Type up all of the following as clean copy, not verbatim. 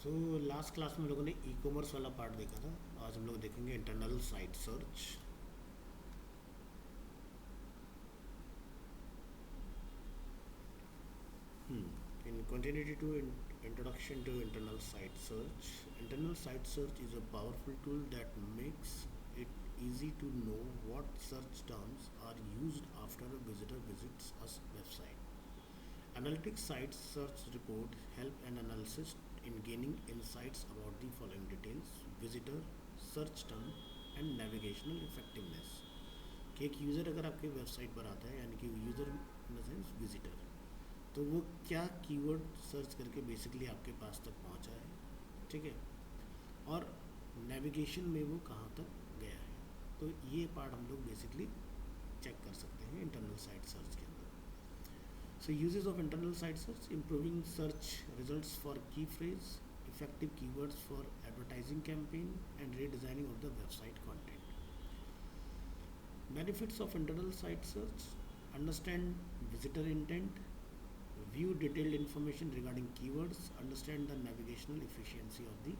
तो last class में हम लोगों ने ई कॉमर्स वाला पार्ट देखा था। आज हम लोग देखेंगे internal site search. In continuity to introduction to internal site search, internal site search is a powerful tool that makes it easy to know what search terms are used after a visitor visits a website. Analytics sites search report help an analyst in gaining insights about the following details: visitor, search term and navigational effectiveness. कि एक user अगर आपके website पर आता है, यानी कि user in the sense visitor, तो वो क्या कीवर्ड सर्च करके बेसिकली आपके पास तक पहुंचा है, ठीक है, और नेविगेशन में वो कहाँ तक गया है। तो ये पार्ट हम लोग बेसिकली चेक कर सकते हैं इंटरनल साइट सर्च के अंदर। So uses of internal site search: improving search results for key phrase, effective keywords for advertising campaign, and redesigning of the website content. Benefits of internal site search: understand visitor intent, view detailed information regarding keywords, understand the navigational efficiency of the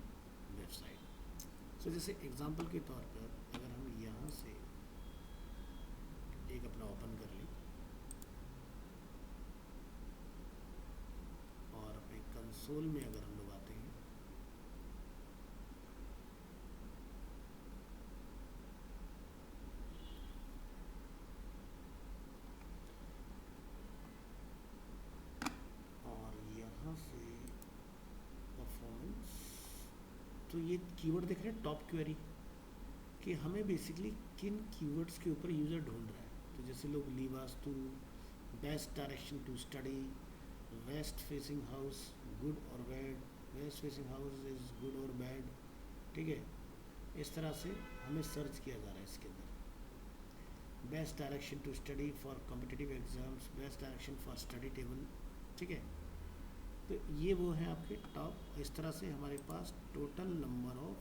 website. So जैसे example के तौर पर अगर हम यहाँ से एक अपना ओपन कर लें और अपने कंसोल में अगर हम लोग आते हैं, और यहाँ से परफॉर्मेंस, तो ये कीवर्ड देख रहे हैं टॉप क्वेरी, कि हमें बेसिकली किन कीवर्ड्स के ऊपर यूज़र ढूंढ रहा है। तो जैसे लोग ली vastu, best direction to study, west facing house, good और bad, west facing house is good और बैड, ठीक है। इस तरह से हमें सर्च किया जा रहा है इसके अंदर। Best direction to study for competitive exams, best direction for study table, ठीक है। तो ये वो है आपके टॉप। इस तरह से हमारे पास टोटल नंबर ऑफ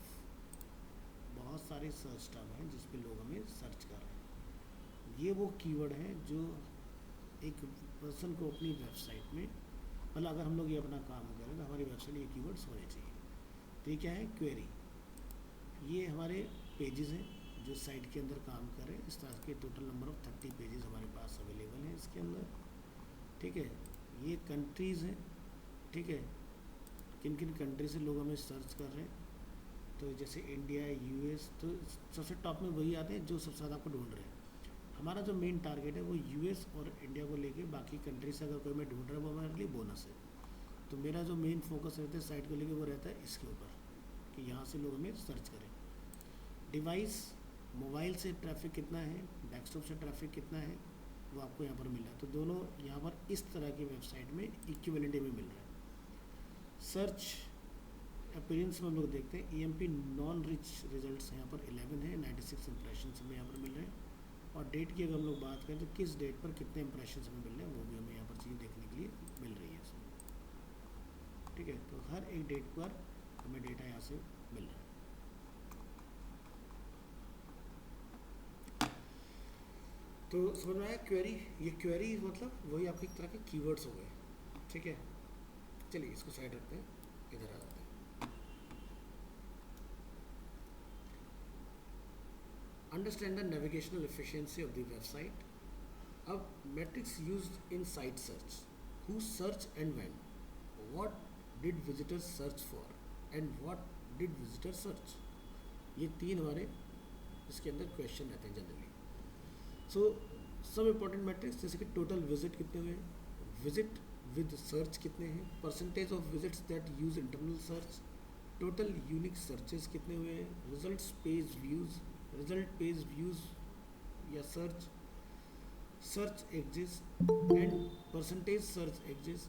बहुत सारे सर्च टर्म हैं जिस पे लोग हमें सर्च कर रहे हैं। ये वो कीवर्ड हैं जो एक पर्सन को अपनी वेबसाइट में, मतलब अगर हम लोग ये अपना काम करें तो हमारी वेबसाइट ये कीवर्ड्स होने चाहिए। तो ये क्या है, क्वेरी। ये हमारे पेजेस हैं जो साइट के अंदर काम कर रहे हैं। इस तरह के टोटल नंबर ऑफ 30 पेजेस हमारे पास अवेलेबल हैं इसके अंदर, ठीक है। ये कंट्रीज़ हैं, ठीक है, किन किन कंट्री से लोग हमें सर्च कर रहे हैं। तो जैसे इंडिया, यूएस, तो सबसे टॉप में वही आते हैं जो सबसे ज़्यादा आपको ढूंढ रहे हैं। हमारा जो मेन टारगेट है वो यूएस और इंडिया को लेके, बाकी कंट्री से अगर कोई मैं ढूंढ रहा है वो हमारे लिए बोनस है। तो मेरा जो मेन फोकस रहता है साइट को लेके वो रहता है इसके ऊपर, कि यहाँ से लोग हमें सर्च करें। डिवाइस, मोबाइल से ट्रैफिक कितना है, डेस्कटॉप से ट्रैफिक कितना है, वो आपको यहाँ पर मिल रहा है। तो दोनों यहाँ पर इस तरह की वेबसाइट में इक्विवेलेंट में मिल रहा है। सर्च अपीयरेंस में हम लोग देखते हैं EMP नॉन रिच रिजल्ट्स यहाँ पर 11 है, 96 इंप्रेशन हमें यहाँ पर मिल रहे हैं। और डेट की अगर हम लोग बात करें तो किस डेट पर कितने इंप्रेशन हमें मिल रहे हैं वो भी हमें यहाँ पर चीज़ देखने के लिए मिल रही है इसमें, ठीक है। तो हर एक डेट पर हमें डेटा यहाँ से मिल रहा है। तो समझ में आया क्वेरी। ये क्वेरी मतलब वही आपकी एक तरह के कीवर्ड्स हो गए, ठीक है। चलिए इसको साइड रखते हैं, इधर आ जाते हैं। Understand the navigational efficiency of the website. अब metrics used in site search: who search and when, what did visitors search for, and what did visitors search. ये तीन हमारे इसके अंदर क्वेश्चन रहते हैं जनरली। सो सब इम्पोर्टेंट मैट्रिक्स जैसे कि टोटल विजिट कितने हुए, विजिट विद सर्च कितने हैं, percentage of visits that use internal search, total unique searches कितने हुए हैं, results page views, result page views या search, search exits and percentage search exits,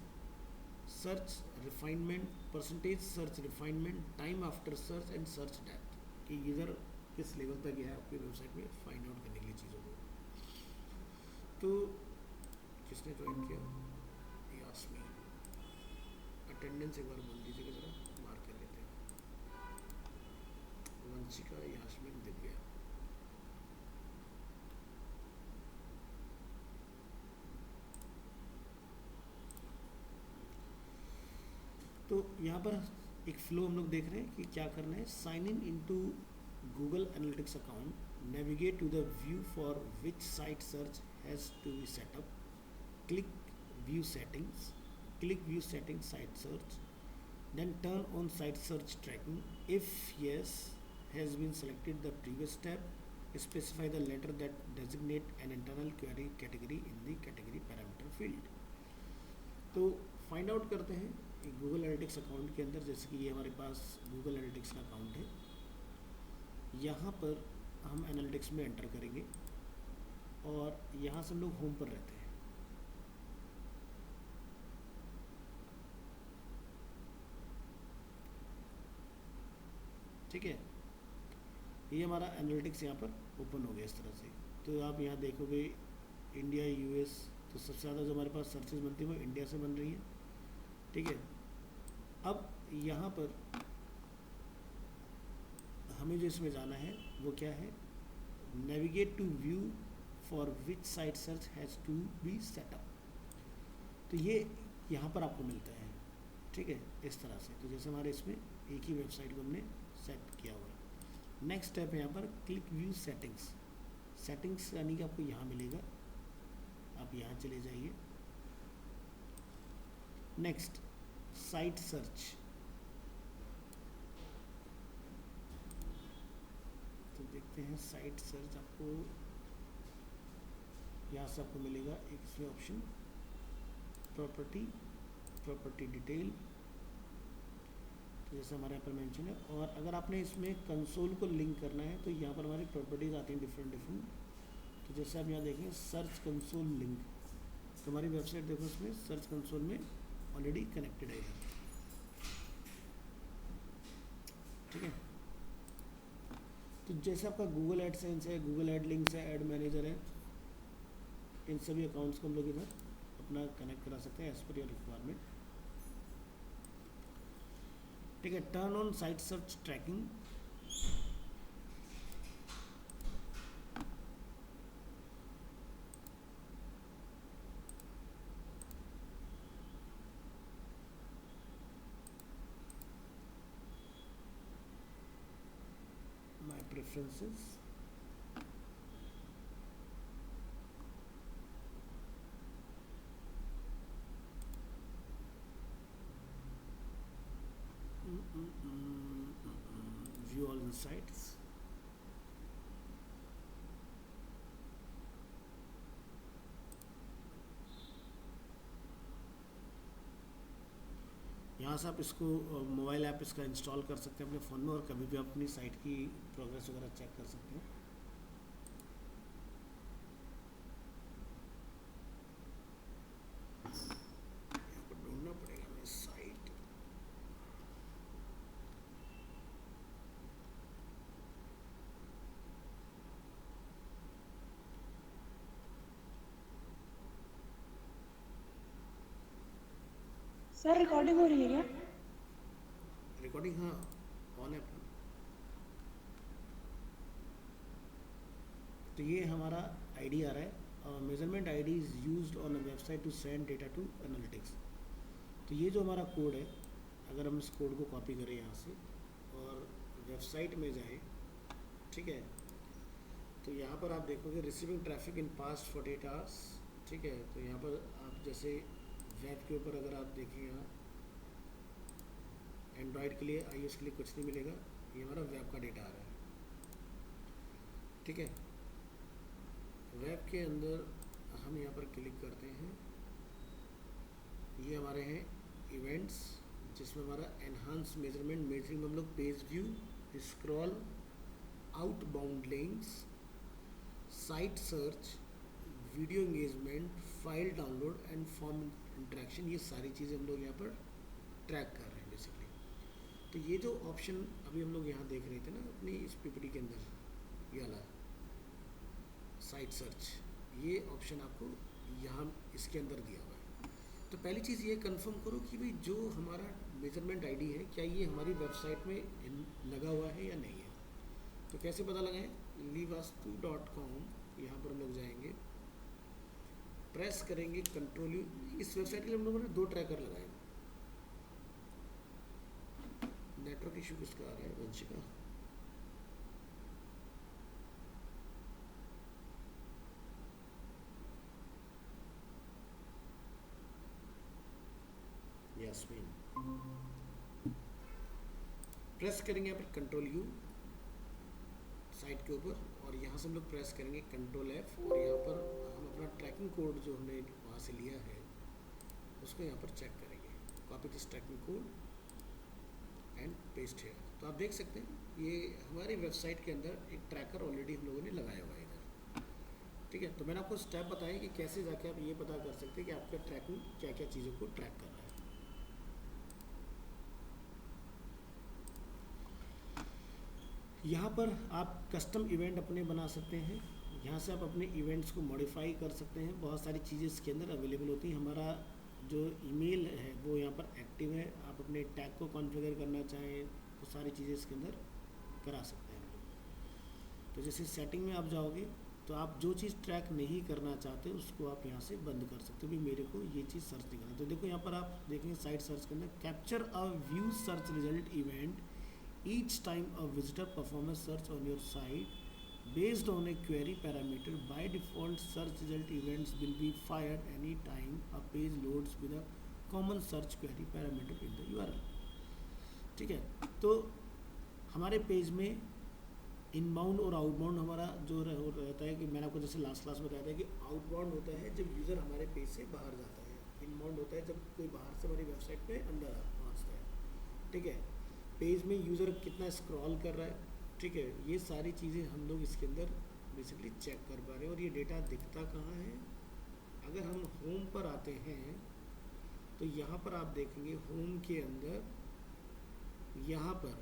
search refinement, percentage search refinement, time after search and search depth, कि user किस level तक गया है आपकी वेबसाइट में फाइंड आउट करने के लिए चीज़ों को। तो किसने ज्वाइन किया, यास्मीन। अटेंडेंस एक बार बोल दीजिएगा, ज़रा मार्क कर लेते हैं। वंशिका, यास्मीन, दिव्या। तो यहाँ पर एक फ्लो हम लोग देख रहे हैं कि क्या करना है. Sign in into Google Analytics account, navigate to the view for which site search has to be set up, click view settings, click view settings site search, then turn on site search tracking. If yes has been selected the previous step, specify the letter that designate an internal query category in the category parameter field. तो find out करते हैं Google Analytics account के अंदर. जैसे कि ये हमारे पास Google analytics का अकाउंट है. यहाँ पर हम एनालिटिक्स में एंटर करेंगे और यहाँ से हम लोग होम पर रहते हैं. ठीक है, ये हमारा एनालिटिक्स यहाँ पर ओपन हो गया इस तरह से. तो आप यहाँ देखोगे इंडिया यूएस, तो सबसे ज़्यादा जो हमारे पास सर्चेज बनती है वो इंडिया से बन रही हैं. ठीक है, अब यहाँ पर हमें जो इसमें जाना है वो क्या है, navigate to view for which site search has to be setup. तो ये यहाँ पर आपको मिलता है. ठीक है, इस तरह से. तो जैसे हमारे इसमें एक ही वेबसाइट को हमने सेट किया हुआ है. नेक्स्ट स्टेप है यहाँ पर क्लिक व्यू सेटिंग्स. सेटिंग्स यानी कि आपको यहाँ मिलेगा, आप यहाँ चले जाइए. Next site search. तो देखते हैं साइट सर्च आपको यहाँ से आपको मिलेगा एक इसमें ऑप्शन प्रॉपर्टी डिटेल. तो जैसे हमारे यहाँ पर मेंशन है. और अगर आपने इसमें कंसोल को लिंक करना है तो यहाँ पर हमारी प्रॉपर्टीज आती हैं डिफरेंट. तो जैसे आप यहाँ देखेंगे सर्च कंसोल लिंक, तो हमारी वेबसाइट देखो इसमें सर्च कंसोल में ऑलरेडी कनेक्टेड है. ठीक है, तो जैसे आपका गूगल एडसेंस है, गूगल एड लिंक्स है, एड मैनेजर है, इन सभी अकाउंट्स को हम लोग इधर अपना कनेक्ट करा सकते हैं एज पर योर रिक्वायरमेंट. ठीक है, turn on site search tracking. My preferences. View all the sites. यहाँ से आप इसको मोबाइल ऐप इसका इंस्टॉल कर सकते हैं अपने फ़ोन में और कभी भी आप अपनी साइट की प्रोग्रेस वगैरह चेक कर सकते हैं. यहाँ पर ढूंढना पड़ेगा हमें साइट. सर रिकॉर्डिंग हो रही है क्या? रिकॉर्डिंग हाँ ऑन है अपना. तो ये हमारा आईडी आ रहा है. Measurement ID is used on a website to send data to analytics. तो ये जो हमारा कोड है, अगर हम इस कोड को कॉपी करें यहाँ से और वेबसाइट में जाए, ठीक है, तो यहाँ पर आप देखोगे receiving traffic in past 48 hours. ठीक है, तो यहाँ पर आप जैसे वेब के ऊपर अगर आप देखें, यहाँ एंड्रॉयड के लिए, iOS के लिए कुछ नहीं मिलेगा. ये हमारा वेब का डेटा आ रहा है. ठीक है, वेब के अंदर हम यहाँ पर क्लिक करते हैं. ये हमारे हैं इवेंट्स, जिसमें हमारा एनहांस मेजरमेंट, मेजरिंग हम लोग page view, scroll, outbound links, site search, video engagement, file download and form interaction. ये सारी चीज़ें हम लोग यहाँ पर ट्रैक कर रहे हैं बेसिकली. तो ये जो ऑप्शन अभी हम लोग यहाँ देख रहे थे ना अपनी इस पीपीटी के अंदर, ये वाला साइट सर्च, ये ऑप्शन आपको यहाँ इसके अंदर दिया हुआ है. तो पहली चीज़ ये कंफर्म करो कि भाई जो हमारा मेजरमेंट आईडी है क्या ये हमारी वेबसाइट में लगा हुआ है या नहीं है. तो कैसे पता लगाएं, livastu.com, यहाँ पर हम लोग जाएंगे, प्रेस करेंगे कंट्रोल यू. इस वेबसाइट के लिए हम लोगों ने 2 ट्रैकर लगाए. नेटवर्क इशू किसका आ रहा है, वंशिका? यास्मीन? प्रेस करेंगे यहाँ पर कंट्रोल यू साइट के ऊपर, और यहाँ से हम लोग प्रेस करेंगे कंट्रोल एफ, और यहाँ पर हम अपना ट्रैकिंग कोड जो हमने वहाँ से लिया है उसको यहाँ पर चेक करेंगे। Copy this tracking code and paste है। तो आप देख सकते हैं ये हमारी वेबसाइट के अंदर एक ट्रैकर ऑलरेडी हम लोगों ने लगाया हुआ है इधर। ठीक है, तो मैंने आपको स्टेप बताया कि कैसे जाके आप ये पता कर सकते हैं कि आपका ट्रैकिंग क्या क्या चीज़ों को ट्रैक कर रहा है। यहाँ पर आप कस्टम इवेंट अपने बना सकते हैं। यहाँ से आप अपने इवेंट्स को मॉडिफाई कर सकते हैं। बहुत सारी चीज़ें इसके अंदर अवेलेबल होती हैं। हमारा जो ईमेल है वो यहाँ पर एक्टिव है। आप अपने टैग को कॉन्फ़िगर करना चाहें तो सारी चीज़ें इसके अंदर करा सकते हैं हम लोग। तो जैसे सेटिंग में आप जाओगे तो आप जो चीज़ ट्रैक नहीं करना चाहते उसको आप यहाँ से बंद कर सकते हो। भी मेरे को ये चीज़ सर्च नहीं करना, तो देखो यहाँ पर आप देखेंगे साइट सर्च के अंदर capture a view search result event each time a visitor performs a search on your site based on a query parameter. By default, search result events will be fired anytime a page loads with a common search query parameter in the URL. ठीक है, तो हमारे page में inbound और outbound हमारा जो रहता है कि मैंने आपको जैसे लास्ट क्लास में बताया था कि आउटबाउंड होता है जब यूज़र हमारे पेज से बाहर जाता है, इनबाउंड होता है जब कोई बाहर से हमारी वेबसाइट पे अंदर पहुँचता है। ठीक है, पेज में यूज़र कितना स्क्रॉल कर रहा है, ठीक है, ये सारी चीज़ें हम लोग इसके अंदर बेसिकली चेक कर पा रहे हैं। और ये डेटा दिखता कहाँ है, अगर हम होम पर आते हैं तो यहाँ पर आप देखेंगे होम के अंदर यहाँ पर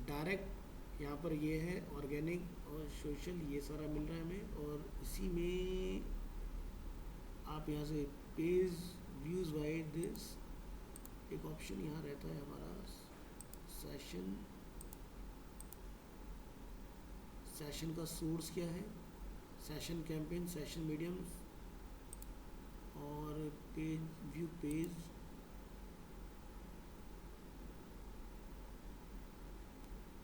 डायरेक्ट यहाँ पर ये है ऑर्गेनिक और सोशल, ये सारा मिल रहा है हमें। और इसी में आप यहाँ से पेज व्यूज़ बाय दिस एक ऑप्शन यहाँ रहता है हमारा सेशन का सोर्स क्या है, सेशन कैंपेन, सेशन मीडियम और पेज व्यू पेज।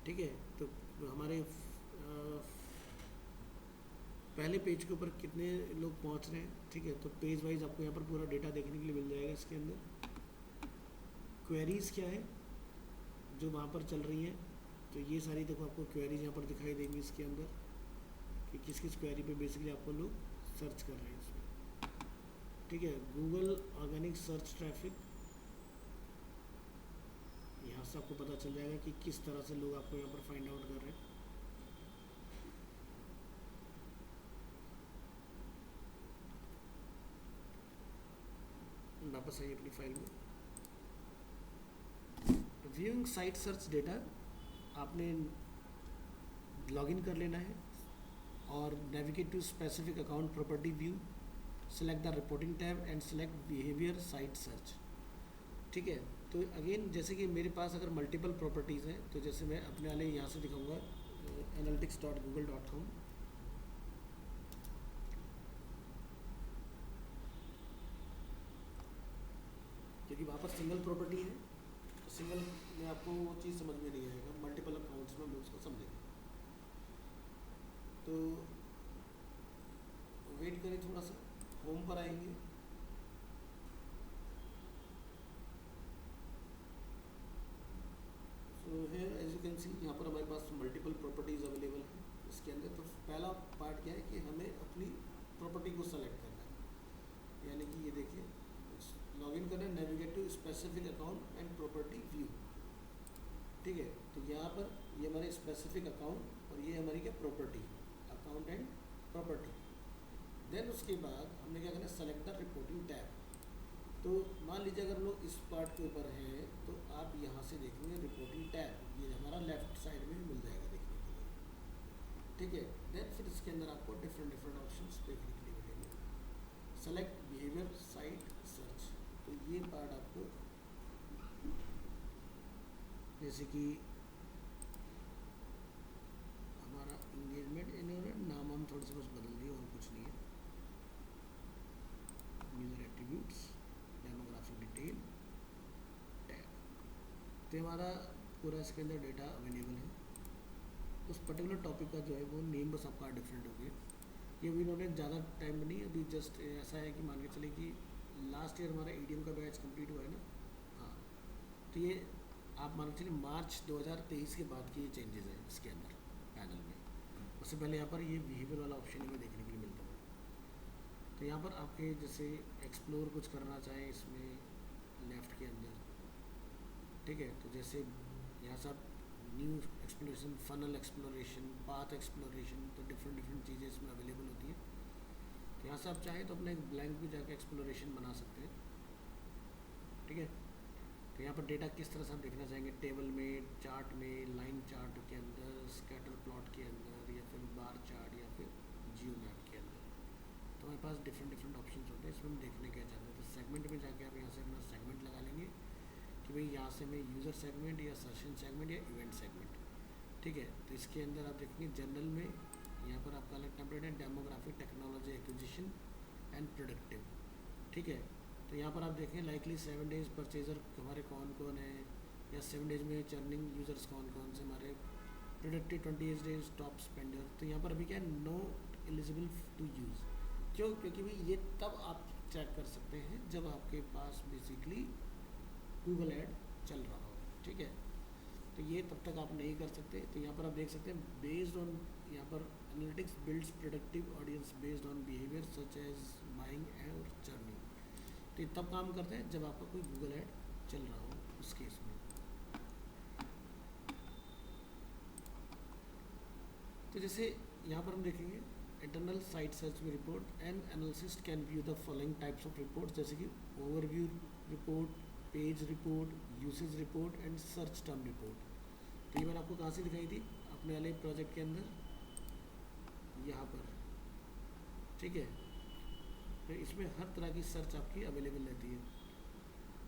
ठीक है, तो हमारे पहले पेज के ऊपर कितने लोग पहुंच रहे हैं। ठीक है, तो पेज वाइज आपको यहाँ पर पूरा डेटा देखने के लिए मिल जाएगा। इसके अंदर क्वेरीज़ क्या है जो वहाँ पर चल रही हैं, तो ये सारी देखो आपको क्वेरीज यहाँ पर दिखाई देंगी इसके अंदर कि किस किस क्वेरी पे बेसिकली आपको लोग सर्च कर रहे हैं इसमें। ठीक है, गूगल ऑर्गेनिक सर्च ट्रैफिक, यहाँ से आपको पता चल जाएगा कि किस तरह से लोग आपको यहाँ पर फाइंड आउट कर रहे हैं। वापस आइए अपनी फाइल में। व्यूइंग साइट सर्च डेटा आपने लॉगिन कर लेना है और navigate to specific account property view, select the reporting tab and select behaviour site search. ठीक है, तो अगेन जैसे कि मेरे पास अगर मल्टीपल प्रॉपर्टीज़ हैं तो जैसे मैं अपने वाले यहाँ से दिखाऊंगा analytics.google.com। क्योंकि वहाँ पर सिंगल प्रॉपर्टी है, सिंगल में आपको वो चीज़ समझ में नहीं आएगा, मल्टीपल अकाउंट्स में हम लोग उसको समझेंगे। तो वेट करें थोड़ा सा, होम पर आएंगे। So here as you can see यहाँ पर हमारे पास मल्टीपल प्रॉपर्टीज़ अवेलेबल हैं इसके अंदर। तो पहला पार्ट क्या है कि हमें अपनी प्रॉपर्टी को सेलेक्ट करना है, यानी कि ये देखिए लॉगिन करना है, navigate to specific account and property view. ठीक है, तो यहाँ पर ये हमारे स्पेसिफिक अकाउंट और ये हमारी क्या property, account and property. Then उसके बाद हमने क्या करना है, सेलेक्ट द रिपोर्टिंग टैब। तो मान लीजिए अगर लोग इस पार्ट के ऊपर हैं तो आप यहाँ से देखेंगे रिपोर्टिंग टैब, ये हमारा लेफ्ट साइड में मिल जाएगा देखने के लिए। ठीक है, देन फिर इसके अंदर आपको डिफरेंट ऑप्शंस देखने के लिए मिलेंगे। सेलेक्ट बिहेवियर साइट सर्च, तो ये पार्ट आपको जैसे कि हमारा इंगेजमेंट इन्होंने नाम हम थोड़े से बस बदल दिए और कुछ नहीं है। User attributes, demographic detail, tag. तो हमारा पूरा इसके अंदर डेटा अवेलेबल है। उस पर्टिकुलर टॉपिक का जो है वो नेम बस आपका डिफरेंट हो गया। ये अभी इन्होंने ज़्यादा टाइम में नहीं, अभी जस्ट ऐसा है कि मान के चले कि लास्ट ईयर हमारा ईडीएम का बैच कंप्लीट हुआ है ना। हाँ, तो ये आप मान के चलिए मार्च 2023 के बाद की ये चेंजेस हैं इसके अंदर पैनल में। उससे पहले यहाँ पर ये बिहेवियर वाला ऑप्शन हमें देखने के लिए मिलता है। तो यहाँ पर आपके जैसे एक्सप्लोर कुछ करना चाहें इसमें लेफ़्ट के अंदर, ठीक है, तो जैसे यहाँ से आप new exploration, funnel exploration, path exploration, तो डिफरेंट डिफरेंट चीज़ें इसमें अवेलेबल होती हैं। तो यहाँ से आप चाहें तो अपना एक ब्लैंक भी जाके एक्सप्लोरेशन बना सकते हैं, ठीक है। तो यहाँ पर डेटा किस तरह से आप देखना चाहेंगे, टेबल में, चार्ट में, लाइन चार्ट के अंदर, स्कैटर प्लॉट के अंदर, या फिर बार चार्ट, या फिर जियो मैप के अंदर। तो हमारे पास डिफरेंट डिफरेंट ऑप्शन होते हैं। इसमें हम देखने क्या चाहते हैं, तो सेगमेंट में जाके आप यहाँ से अपना सेगमेंट लगा लेंगे कि भाई यहाँ से मैं यूज़र सेगमेंट या सेशन सेगमेंट या इवेंट सेगमेंट, ठीक है। तो इसके अंदर आप देखेंगे जनरल में यहाँ पर आपका अलग टेम्पलेट है, demographic, technology, acquisition and productive, ठीक है। तो यहाँ पर आप देखें लाइकली 7 डेज परचेजर हमारे कौन कौन है, या 7 डेज में चर्निंग यूज़र्स कौन कौन से हमारे, प्रोडक्टिव 28 डेज टॉप स्पेंडर। तो यहाँ पर अभी क्या है, नो एलिजिबल टू यूज़, क्यों, क्योंकि भाई ये तब आप चेक कर सकते हैं जब आपके पास बेसिकली गूगल ऐड चल रहा हो, ठीक है। तो ये तब तक आप नहीं कर सकते। तो यहाँ पर आप देख सकते हैं बेस्ड ऑन, यहाँ पर analytics builds productive audience based on behaviour such as buying और चर्निंग। तो ये तब काम करते हैं जब आपका कोई गूगल ऐड चल रहा हो उस केस में। तो जैसे यहाँ पर हम देखेंगे इंटरनल साइट सर्च में report and analyst can view the following types of report, जैसे कि overview report, page report, usage report and search term report. तो ये मैंने आपको कहाँ से दिखाई थी, अपने वाले प्रोजेक्ट के अंदर, यहाँ पर, ठीक है। तो इसमें हर तरह की सर्च आपकी अवेलेबल रहती है।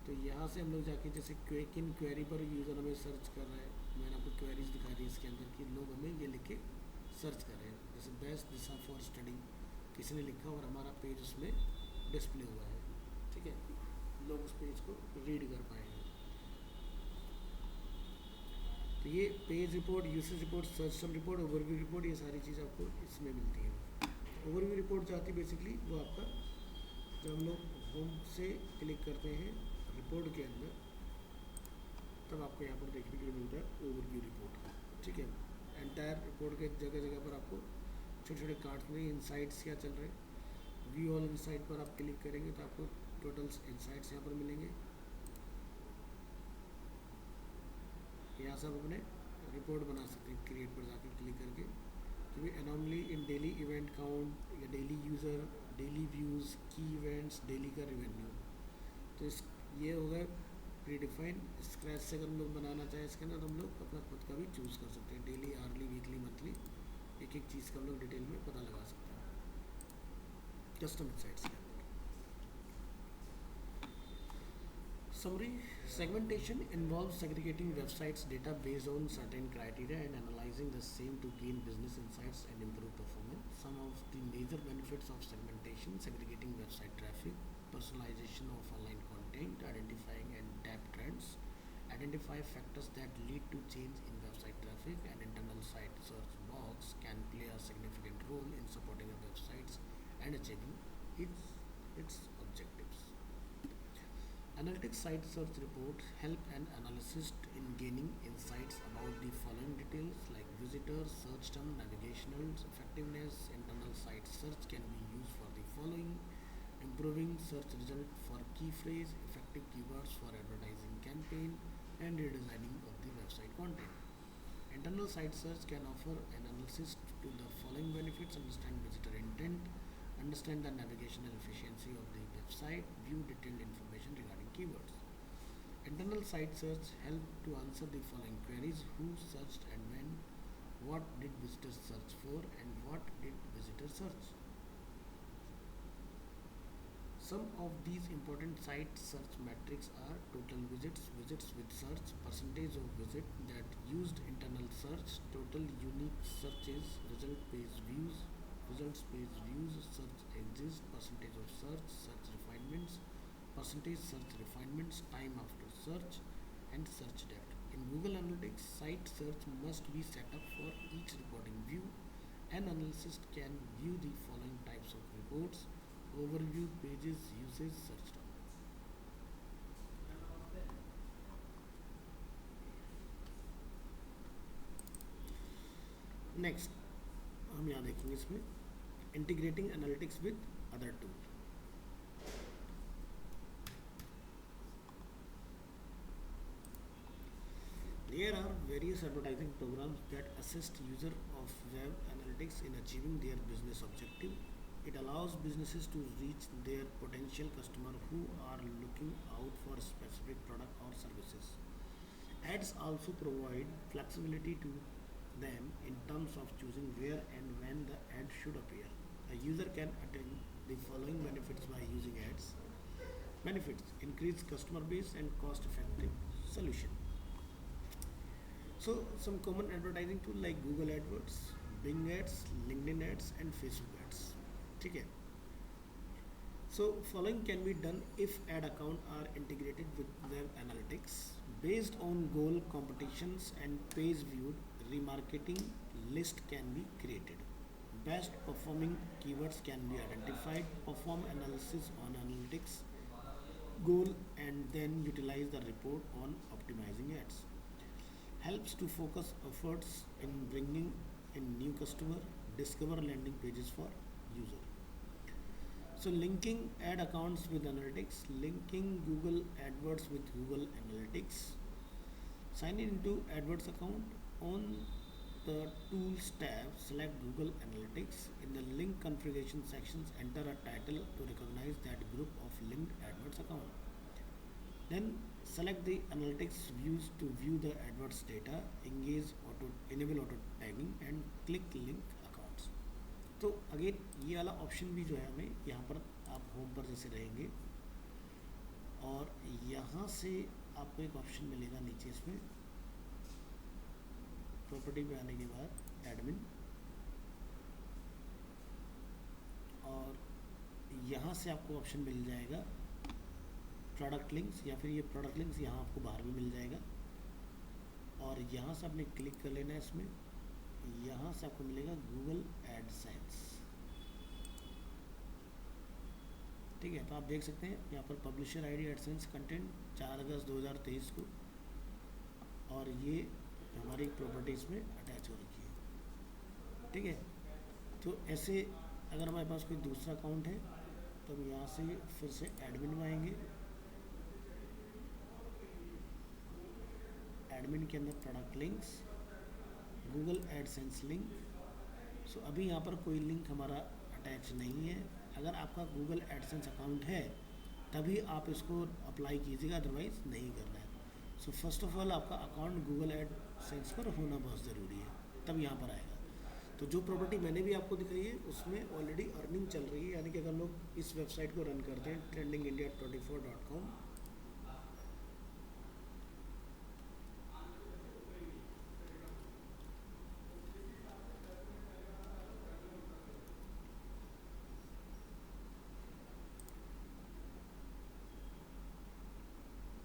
तो यहाँ से हम लोग जाके जैसे किन क्वेरी पर यूज़र हमें सर्च कर रहा है, मैंने आपको क्वेरीज दिखा दी इसके अंदर कि लोग हमें ये लिख के सर्च कर रहे हैं। जैसे बेस्ट दिशा फॉर स्टडी किसी ने लिखा और हमारा पेज उसमें डिस्प्ले हुआ है, ठीक है, लोग उस पेज को रीड कर पाएंगे। तो ये page report, usage report, search term report, overview report, ये सारी चीज़ आपको इसमें मिलती है। ओवरव्यू रिपोर्ट जो आती है बेसिकली वो आपका, जब हम लोग होम से क्लिक करते हैं रिपोर्ट के अंदर, तब आपको यहाँ पर देखने के लिए मिलता है ओवरव्यू रिपोर्ट, ठीक है। एंटायर रिपोर्ट के जगह जगह पर आपको छोटे छोटे कार्ड्स में इनसाइट्स क्या चल रहे हैं, व्यू ऑल इनसाइट पर आप क्लिक करेंगे तो आपको टोटल इनसाइट्स यहाँ पर मिलेंगे। यहाँ से आप अपने रिपोर्ट बना सकते हैं क्रिएट पर जाकर क्लिक करके कि भाई एनॉमली इन डेली इवेंट काउंट या डेली यूज़र, डेली व्यूज़, की इवेंट्स, डेली का रेवेन्यू। तो इस ये हो गया प्रीडिफाइन। स्क्रैच से अगर हम लोग बनाना चाहें इसके अंदर हम लोग अपना खुद का भी चूज़ कर सकते हैं, डेली, आर्ली, वीकली, मंथली, एक एक चीज़ का हम लोग डिटेल में पता लगा सकते हैं कस्टम साइट्स के अंदर। Summary: segmentation involves segregating websites data based on certain criteria and analyzing the same to gain business insights and improve performance. Some of the major benefits of segmentation: segregating website traffic, personalization of online content, identifying and tap trends, identify factors that lead to change in website traffic, and internal site search box can play a significant role in supporting a website and achieving its objectives. Analytics site search reports help an analyst in gaining insights about the following details like visitors, search term, navigational effectiveness. Internal site search can be used for the following: improving search result for key phrase, effective keywords for advertising campaign, and redesigning of the website content. Internal site search can offer an analyst to the following benefits: understand visitor intent, understand the navigational efficiency of the website, view detailed information regarding keywords. Internal site search help to answer the following queries: who searched and when, what did visitors search for, and what did visitors search. Some of these important site search metrics are total visits, visits with search, percentage of visit that used internal search, total unique searches, result page views, results page views, search exist, percentage of search, search refinements, percentage search refinements, time after search, and search depth. In Google Analytics, site search must be set up for each reporting view. An analyst can view the following types of reports: overview, pages, usage, search term. Next हम यहाँ देखेंगे इसमें integrating analytics with other tool. There are various advertising programs that assist user of web analytics in achieving their business objective. It allows businesses to reach their potential customer who are looking out for specific product or services. Ads also provide flexibility to them in terms of choosing where and when the ad should appear. A user can attain the following benefits by using ads. Benefits: increase customer base and cost effective solution. So some common advertising tool like Google AdWords, Bing Ads, LinkedIn Ads and Facebook Ads. ठीक है. So following can be done if ad account are integrated with web analytics. Based on goal competitions and page viewed, remarketing list can be created. Best performing keywords can be identified. Perform analysis on analytics goal and then utilize the report on optimizing ads. Helps to focus efforts in bringing in new customer. Discover landing pages for user. So linking ad accounts with analytics, linking Google AdWords with Google Analytics. Sign into AdWords account. On the Tools tab, select Google Analytics. In the link configuration sections, enter a title to recognize that group of linked AdWords account. Then select the analytics views to view the AdWords data. Enable auto tagging and click link accounts. तो again ये वाला option भी जो है हमें यहाँ पर आप होम पर जैसे रहेंगे और यहाँ से आपको एक ऑप्शन मिलेगा नीचे इसमें प्रॉपर्टी में आने के बाद एडमिन, और यहाँ से आपको ऑप्शन मिल जाएगा प्रोडक्ट लिंक्स, या फिर ये प्रोडक्ट लिंक्स यहाँ आपको बाहर भी मिल जाएगा और यहाँ से आपने क्लिक कर लेना है इसमें. यहाँ से आपको मिलेगा गूगल एडसेंस. ठीक है, तो आप देख सकते हैं यहाँ पर पब्लिशर आईडी एडसेंस कंटेंट 4 अगस्त 2023 को, और ये हमारी प्रॉपर्टीज़ में अटैच हो रखी है. ठीक है, तो ऐसे अगर हमारे पास कोई दूसरा अकाउंट है तो हम यहाँ से फिर से एडमिन में आएंगे. एडमिन के अंदर product links, Google AdSense link. So अभी यहाँ पर कोई लिंक हमारा अटैच नहीं है. अगर आपका गूगल एडसेंस अकाउंट है तभी आप इसको अप्लाई कीजिएगा, अदरवाइज़ नहीं करना है. सो फर्स्ट ऑफ ऑल आपका अकाउंट गूगल एडसेंस पर होना बहुत ज़रूरी है, तब यहाँ पर आएगा. तो जो प्रॉपर्टी मैंने भी आपको दिखाई है उसमें ऑलरेडी अर्निंग चल रही है, यानी कि अगर लोग इस वेबसाइट को रन करते हैं trendingindia24.com,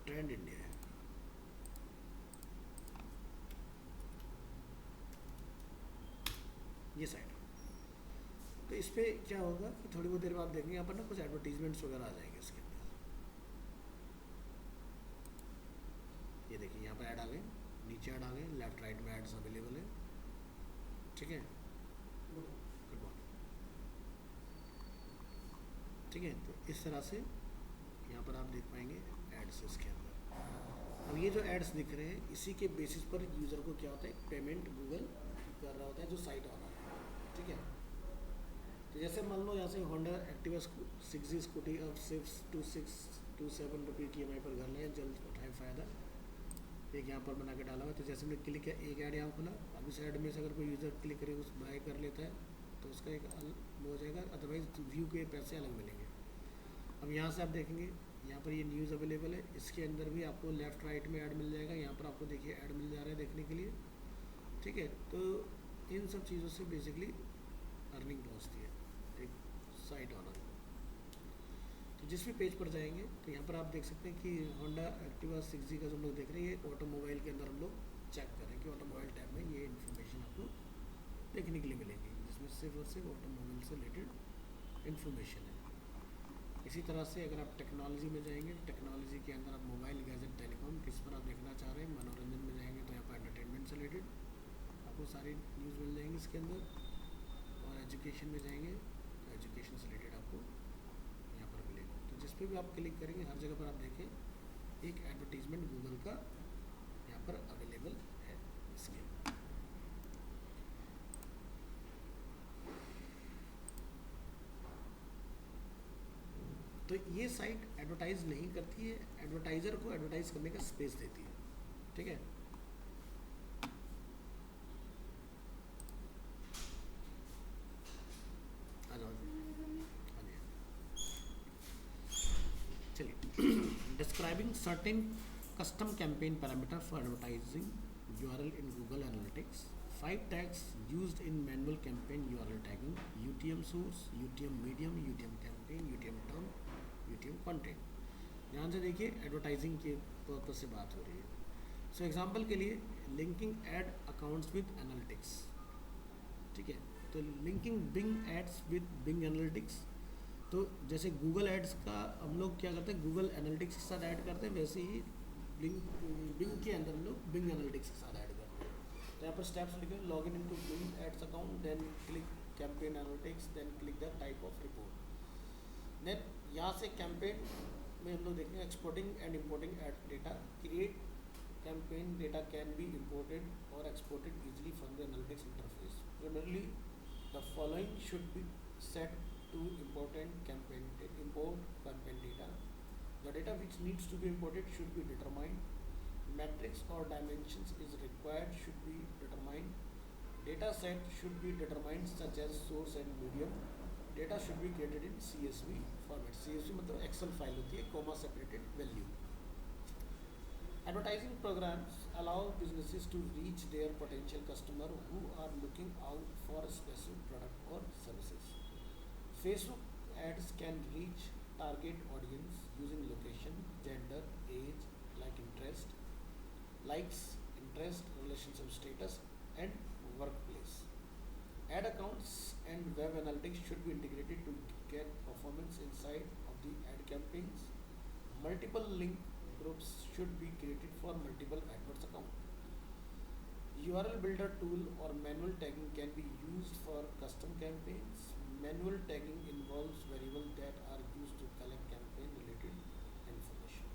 ट्रेंड इंडिया है. ये साइट, तो इस पर क्या होगा कि थोड़ी बहुत देर में आप देखेंगे यहाँ पर ना कुछ एडवर्टीजमेंट्स वगैरह आ जाएंगे इसके अंदर. ये देखिए यहाँ पर ऐड आ गए, नीचे ऐड आ गए, लेफ्ट राइट में एड्स अवेलेबल है. ठीक है, गुड मॉर्निंग. ठीक है, तो इस तरह से यहाँ पर आप देख पाएंगे एड्स इसके अंदर. अब ये जो एड्स दिख रहे हैं इसी के बेसिस पर यूज़र को क्या होता है, पेमेंट गूगल कर रहा होता है जो साइट ऑनर है. ठीक है, तो जैसे मान लो यहाँ से होंडा एक्टिवा 6G स्कूटी अब 62627 रुपये की EMI पर घर लें, जल्द उठाएं फ़ायदा. एक यहाँ पर बना के डाला हुआ है. तो जैसे हमने क्लिक किया, एक ऐड यहाँ खुला. अब इस ऐड में से अगर कोई यूज़र क्लिक करे उस बाय कर लेता है तो उसका एक वो हो जाएगा, अदरवाइज व्यू के पैसे अलग मिलेंगे. अब यहाँ से आप देखेंगे यहाँ पर ये न्यूज़ अवेलेबल है, इसके अंदर भी आपको लेफ़्ट राइट में ऐड मिल जाएगा. यहाँ पर आपको देखिए ऐड मिल जा रहा है देखने के लिए. ठीक है, तो इन सब चीज़ों से बेसिकली अर्निंग पहुँचती है एक साइट ऑनर. तो जिस भी पेज पर जाएंगे तो यहाँ पर आप देख सकते हैं कि होंडा एक्टिवा 6G का जो हम लोग देख रहे हैं, ये ऑटोमोबाइल के अंदर हम लोग चेक करें कि ऑटोमोबाइल टैब में ये इन्फॉर्मेशन आपको देखने के लिए मिलेगी, जिसमें सिर्फ और सिर्फ ऑटोमोबाइल से रिलेटेड इन्फॉर्मेशन है। इसी तरह से अगर आप टेक्नोलॉजी में जाएंगे, टेक्नोलॉजी के अंदर आप मोबाइल, गैजेट, टेलीकॉम किस पर आप देखना चाह रहे हैं, मनोरंजन में जाएंगे तो यहाँ पर एंटरटेनमेंट से रिलेटेड आपको सारी न्यूज़ मिल जाएंगी इसके अंदर। और एजुकेशन में जाएंगे तो एजुकेशन से रिलेटेड आपको यहाँ पर मिलेगा। तो जिस पे भी आप क्लिक करेंगे हर जगह पर आप देखें एक एडवर्टीजमेंट गूगल का यहाँ पर अवेलेबल है इसके। तो ये साइट एडवर्टाइज नहीं करती है, एडवर्टाइज़र को एडवर्टाइज करने का स्पेस देती है, ठीक है। आ जाओ हाँ जी, चलिए। Describing certain custom campaign parameter for advertising URL in Google analytics. 5 tags used in manual campaign URL tagging: UTM source, UTM medium, UTM campaign, UTM term, UTM content। ध्यान से देखिए, एडवर्टाइजिंग के पर्पज से बात हो रही है। सो एग्जांपल के लिए linking ad accounts with analytics, ठीक है। तो linking Bing ads with Bing analytics, तो जैसे गूगल एड्स का हम लोग क्या करते हैं, गूगल एनालिटिक्स के साथ ऐड करते हैं, वैसे ही बिंग के अंदर हम लोग बिंग एनालिटिक्स के साथ ऐड करते हैं। तो यहाँ पर स्टेप्स लिखे, log in to Bing ads account, then click campaign analytics, then click the type of report. Then यहाँ से कैंपेन में हम लोग देखेंगे exporting and importing ad data. Create campaign data can be imported और exported easily from the analytics interface. Primarily, the following should be set to import campaign data. The data which needs to be imported should be determined. Metrics or dimensions is required should be determined. Data set should be determined such as source and medium. Data should be created in CSV format. CSV मतलब Excel file होती है, comma separated value. Advertising programs allow businesses to reach their potential customer who are looking out for a specific product or services. Facebook ads can reach target audience using location, gender, age, interest, likes, interest, relationship status, and workplace. Ad accounts and web analytics should be integrated to get performance insight of the ad campaigns. Multiple link groups should be created for multiple AdWords accounts. URL builder tool or manual tagging can be used for custom campaigns. Manual tagging involves variables that are used to collect campaign related information.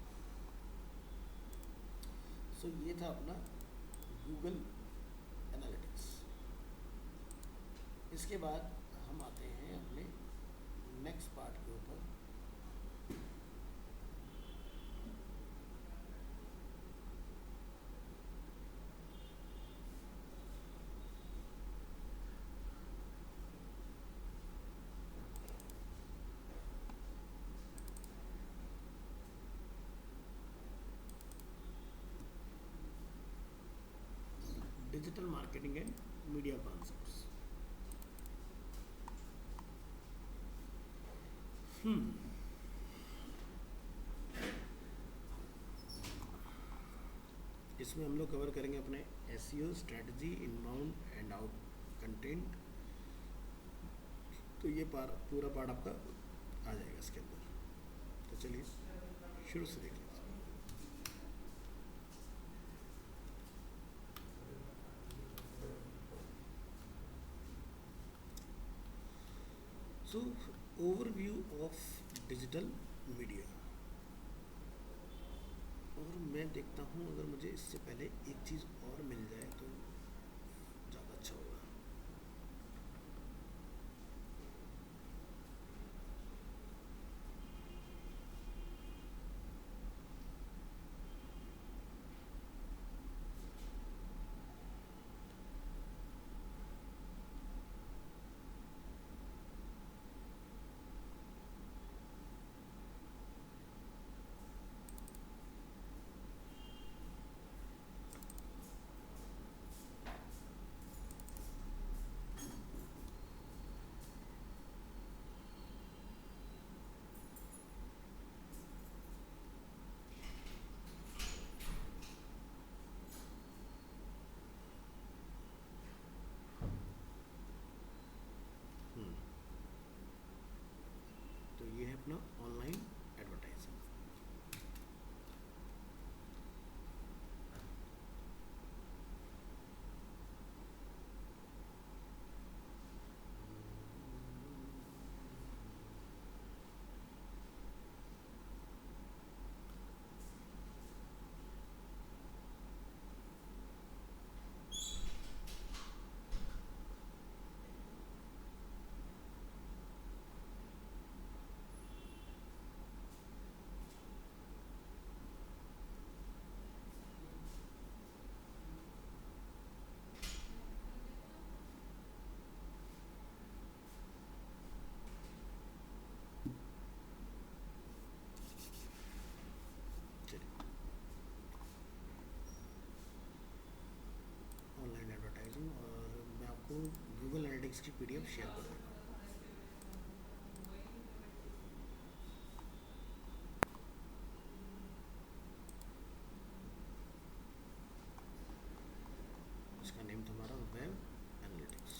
So ये था अपना Google Analytics। इसके बाद हम आते हैं अपने next part के ऊपर। Digital marketing and media concepts. इसमें हम लोग कवर करेंगे अपने SEO strategy, inbound and out content. तो ये पूरा पार्ट आपका आ जाएगा इसके अंदर। तो चलिए शुरू से देख लीजिए। सो ओवरव्यू ऑफ डिजिटल मीडिया। और मैं देखता हूँ अगर मुझे इससे पहले एक चीज़ और मिल जाए तो ज़्यादा अच्छा होगा। पीडीएफ शेयर कर देगा। इसका नेम था हमारा वेब एनालिटिक्स।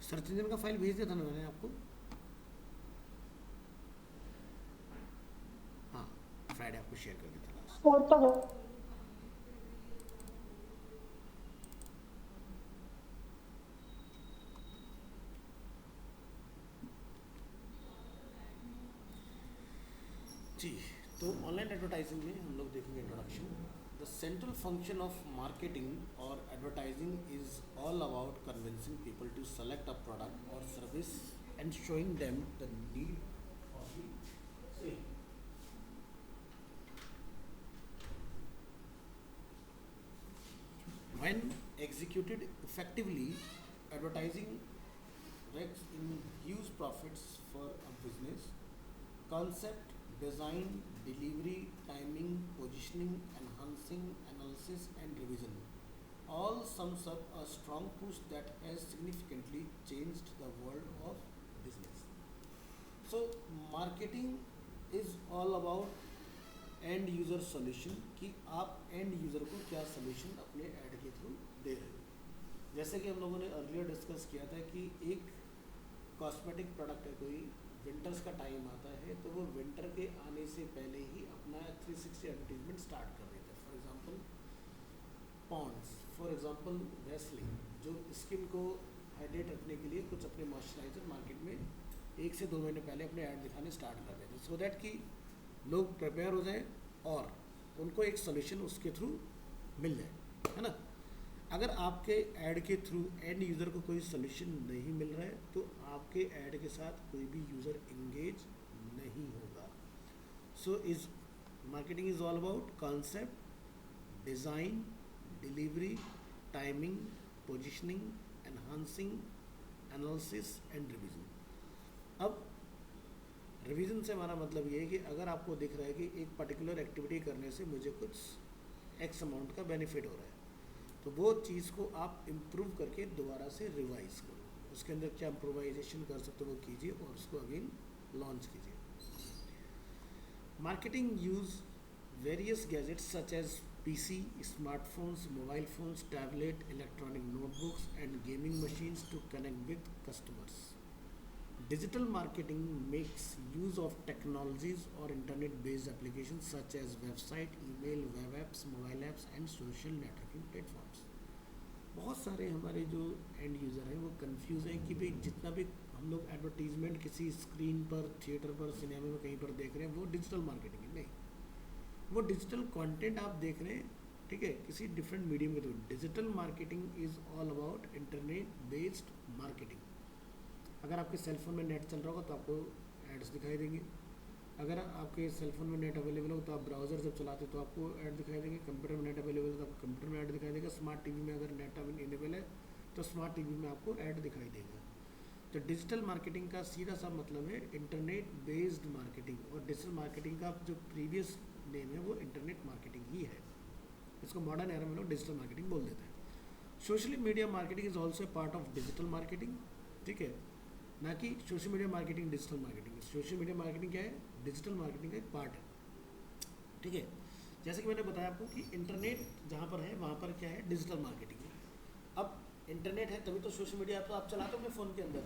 सर्च इंजन का फाइल भेज दिया था ना मैंने आपको। हाँ, फ्राइडे आपको शेयर कर दिया था लास्ट। वो तो है। जी, तो ऑनलाइन एडवर्टाइजिंग में हम लोग देखेंगे introduction. The central function of marketing और advertising is all about convincing people to select a product और service and showing them the need of the same. When executed effectively, advertising rakes in huge profits for a business. Concept, design, delivery, timing, positioning, enhancing, analysis, and revision all sums up a strong push that has significantly changed the world of business. So, marketing is all about end user solution कि आप end user को क्या solution अपने add के through दे रहे हो। जैसे कि हम लोगों ने अर्लियर डिस्कस किया था कि एक कॉस्मेटिक प्रोडक्ट है कोई, विंटर्स का टाइम आता है तो वो विंटर के आने से पहले ही अपना 360 एडवर्टीजमेंट स्टार्ट कर देता है। For example Pond's, for example Vaseline, जो स्किन को हाइड्रेट रखने के लिए कुछ अपने मॉइस्चराइजर मार्केट में 1 से 2 महीने पहले अपने ऐड दिखाने स्टार्ट कर देते हैं, सो दैट कि लोग प्रिपेयर हो जाएं और उनको एक सोल्यूशन उसके थ्रू मिल जाए, है ना। अगर आपके ऐड के थ्रू एंड यूज़र को कोई सोल्यूशन नहीं मिल रहा है तो आपके ऐड के साथ कोई भी यूज़र इंगेज नहीं होगा। So is marketing is all about concept, design, delivery, timing, positioning, enhancing, analysis and revision. अब रिवीजन से हमारा मतलब ये है कि अगर आपको दिख रहा है कि एक पर्टिकुलर एक्टिविटी करने से मुझे कुछ एक्स अमाउंट का बेनिफिट हो रहा है तो वो चीज़ को आप इम्प्रूव करके दोबारा से रिवाइज करो, उसके अंदर क्या इम्प्रोवाइजेशन कर सकते हो वो कीजिए और उसको अगेन लॉन्च कीजिए। Marketing use various gadgets such as PC, smartphones, mobile phones, tablet, electronic notebooks and gaming machines to connect with customers. Digital marketing makes use of technologies or internet-based applications such as website, email, web apps, mobile apps and social networking platforms. बहुत सारे हमारे जो end user हैं वो confuse हैं कि भाई जितना भी हम लोग एडवर्टीजमेंट किसी स्क्रीन पर, थिएटर पर, सिनेमा में कहीं पर देख रहे हैं वो डिजिटल मार्केटिंग है। नहीं, वो डिजिटल कंटेंट आप देख रहे हैं, ठीक है, किसी डिफरेंट मीडियम के through. Digital marketing is all about internet based marketing. अगर आपके सेलफोन में नेट चल रहा होगा तो आपको एड्स दिखाई देंगे। अगर आपके सेलफोन में नेट अवेलेबल हो तो आप ब्राउज़र जब चलाते तो आपको ऐड दिखाई देंगे। कंप्यूटर में नेट अवेलेबल है तो आपको कंप्यूटर में ऐड दिखाई देगा। स्मार्ट टीवी में अगर नेट इनेबल है तो स्मार्ट टीवी में आपको ऐड दिखाई देगा। तो डिजिटल मार्केटिंग का सीधा सा मतलब है इंटरनेट बेस्ड मार्केटिंग, और डिजिटल मार्केटिंग का जो प्रीवियस नेम है वो इंटरनेट मार्केटिंग ही है। इसको मॉडर्न एरा में लोग डिजिटल मार्केटिंग बोल देते हैं। Social media marketing is also part of digital marketing, ठीक है, ना कि social media marketing digital marketing है। सोशल मीडिया मार्केटिंग क्या है, डिजिटल मार्केटिंग का एक पार्ट है, ठीक है। जैसे कि मैंने बताया आपको कि इंटरनेट जहाँ पर है वहाँ पर क्या है, डिजिटल मार्केटिंग है। अब इंटरनेट है तभी तो सोशल मीडिया तो आप चलाते हो अपने फ़ोन के अंदर,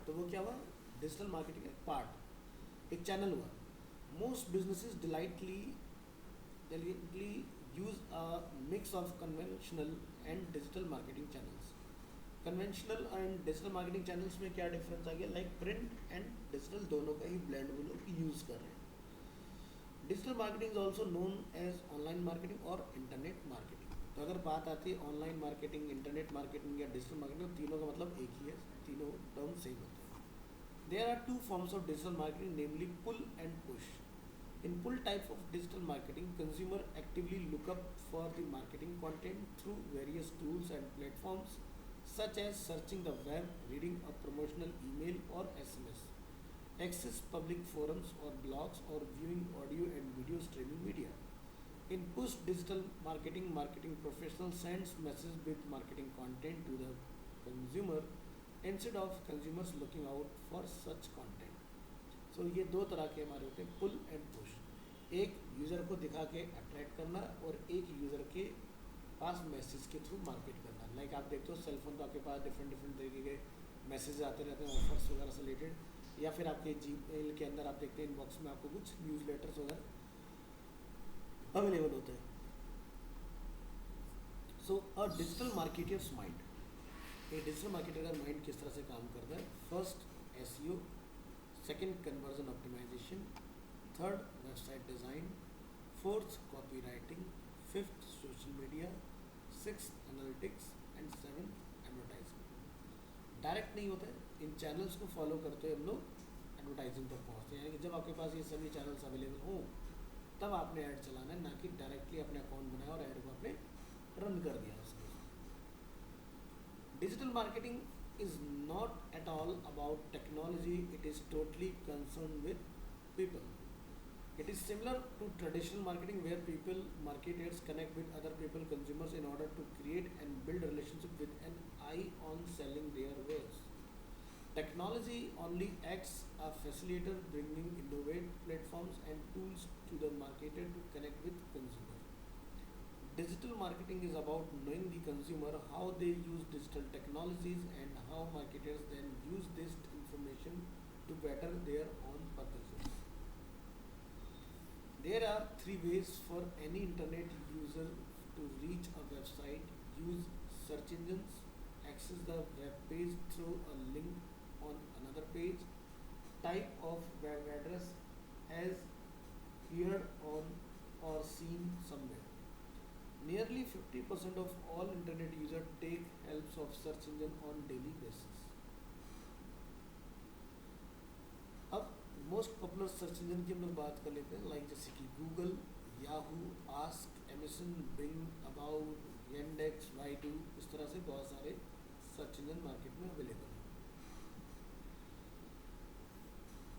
तो वो क्या हुआ, डिजिटल मार्केटिंग का एक पार्ट, एक चैनल हुआ. Most businesses diligently use a mix of conventional and digital marketing channels. Conventional and digital marketing channels में क्या डिफरेंस आ गया, लाइक प्रिंट एंड डिजिटल दोनों का ही ब्लेंड वो लोग यूज़ कर रहे हैं. Digital marketing is also known as online marketing और इंटरनेट मार्केटिंग. तो अगर बात आती है ऑनलाइन मार्केटिंग, इंटरनेट मार्केटिंग या डिजिटल मार्केटिंग, तीनों का मतलब एक ही है, तीनों टर्म सेम होते हैं. There are two forms of digital marketing, namely pull and push. In pull type of digital marketing, consumer actively look up for the marketing content through various tools and platforms such as searching the web, reading a promotional email or SMS, access public forums or blogs, or viewing audio and video streaming media. In push digital marketing, marketing professional sends message with marketing content to the consumer instead of consumers looking out for such content. सो ये दो तरह के हमारे होते हैं, पुल and push. एक user को दिखा के अट्रैक्ट करना और एक यूज़र के पास मैसेज के थ्रू मार्केट करना. लाइक आप देखते हो सेल फोन तो आपके पास डिफरेंट डिफरेंट तरीके के मैसेज आते रहते हैं, ऑफर्स वगैरह से रिलेटेड, या फिर आपके जीमेल के अंदर आप देखते हैं इनबॉक्स में आपको कुछ न्यूज़ लेटर्स वगैरह अवेलेबल होते हैं. So a digital marketer's mind, एक डिजिटल मार्केटर का माइंड किस तरह से काम करता है. First SEO, second conversion optimisation, third website design, fourth copy writing, fifth social media, six analytics and seven advertisement. Direct नहीं होता है, इन चैनल्स को फॉलो करते हुए हम लोग एडवर्टाइजिंग तक पहुँचते हैं. यानी कि जब आपके पास ये सभी चैनल्स अवेलेबल हों तब आपने ऐड चलाना है, ना कि डायरेक्टली अपने अकाउंट बनाया और ऐड को आपने रन कर दिया उसमें. Digital marketing is not at all about technology, it is totally concerned with people. It is similar to traditional marketing where people, marketers connect with other people, consumers, in order to create and build relationship with an eye on selling their wares. Technology only acts a facilitator, bringing innovative platforms and tools to the marketer to connect with consumers. Digital marketing is about knowing the consumer, how they use digital technologies, and how marketers then use this information to better their own purposes. There are three ways for any internet user to reach a website: use search engines, access the web page through a link on another page, type of web address as heard on or seen somewhere. Nearly 50% of all internet users take helps of search engine on daily basis. अब most popular search engine की हम लोग बात कर लेते हैं, like जैसे कि Google, Yahoo, Ask, Amazon, Bing, About, Yandex, Baidu, इस तरह से बहुत सारे सर्च इंजन मार्केट में अवेलेबल हैं.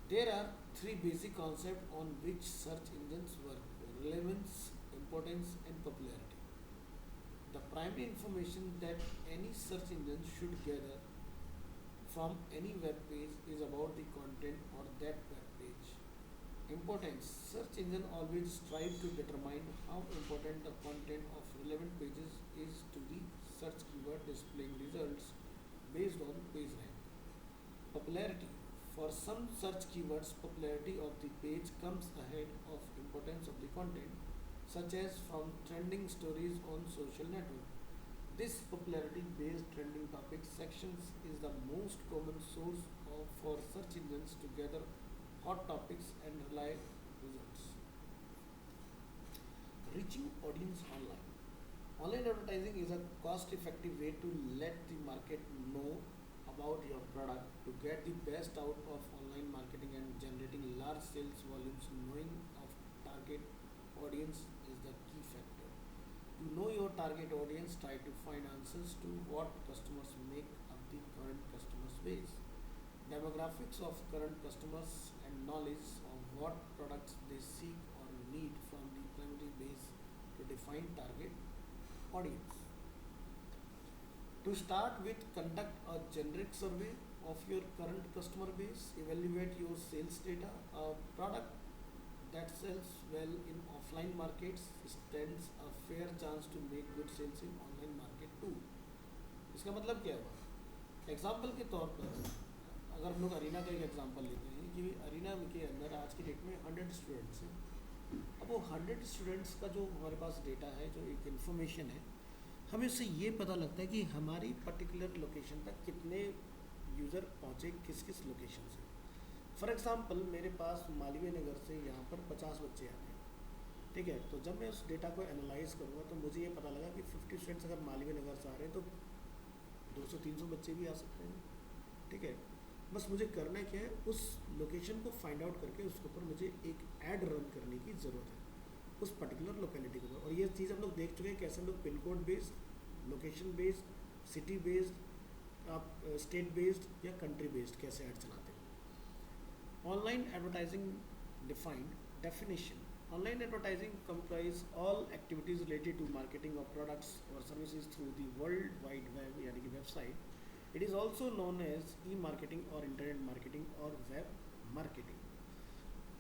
There are three basic concept on which search engines work: relevance, importance and popularity. The primary information that any search engine should gather from any web page is about the content or that web page. Importance: search engine always strive to determine how important the content of relevant pages is to the search keyword, displaying results based on page rank. Popularity: for some search keywords, popularity of the page comes ahead of importance of the content, such as from trending stories on social network. This popularity based trending topics sections is the most common source for search engines to gather hot topics and rely results. Reaching audience online. Online advertising is a cost effective way to let the market know about your product. To get the best out of online marketing and generating large sales volumes, knowing of target audience is the key factor. To know your target audience, try to find answers to what customers make up the current customers base, demographics of current customers, and knowledge of what products they seek or need from the primary base to define target audience. To start with, conduct a generic survey of your current customer base, evaluate your sales data. A product that sells well in offline markets stands a fair chance to make good sales in online market too. इसका मतलब क्या हुआ? Example के तौर पर अगर हम लोग अरीना का एक एग्जांपल लेते हैं कि अरीना के अंदर आज की डेट में 100 स्टूडेंट्स हैं। अब वो 100 स्टूडेंट्स का जो हमारे पास डेटा है, जो एक इन्फॉर्मेशन है, हमें उससे ये पता लगता है कि हमारी पर्टिकुलर लोकेशन तक कितने यूज़र पहुँचे, किस किस लोकेशन से। फॉर एग्ज़ाम्पल मेरे पास मालवीय नगर से यहाँ पर 50 बच्चे आते हैं, ठीक है। तो जब मैं उस डेटा को एनालाइज करूँगा तो मुझे ये पता लगा कि 50 स्टूडेंट्स अगर मालवीय नगर से आ रहे हैं तो 200-300 बच्चे भी आ सकते हैं, ठीक है। बस मुझे करना क्या है, उस लोकेशन को फाइंड आउट करके उसके ऊपर मुझे एक ऐड रन करने की ज़रूरत है उस पर्टिकुलर लोकेलिटी के ऊपर। और ये चीज़ हम लोग देख चुके हैं कैसे हम लोग pin code based, location based, city based, आप स्टेट बेस्ड या कंट्री बेस्ड कैसे ऐड चलाते हैं। Online advertising defined definition. Online advertising comprise all activities related to marketing of products or services through the World Wide Web यानी कि website. It is also known as e-marketing or internet marketing or web marketing.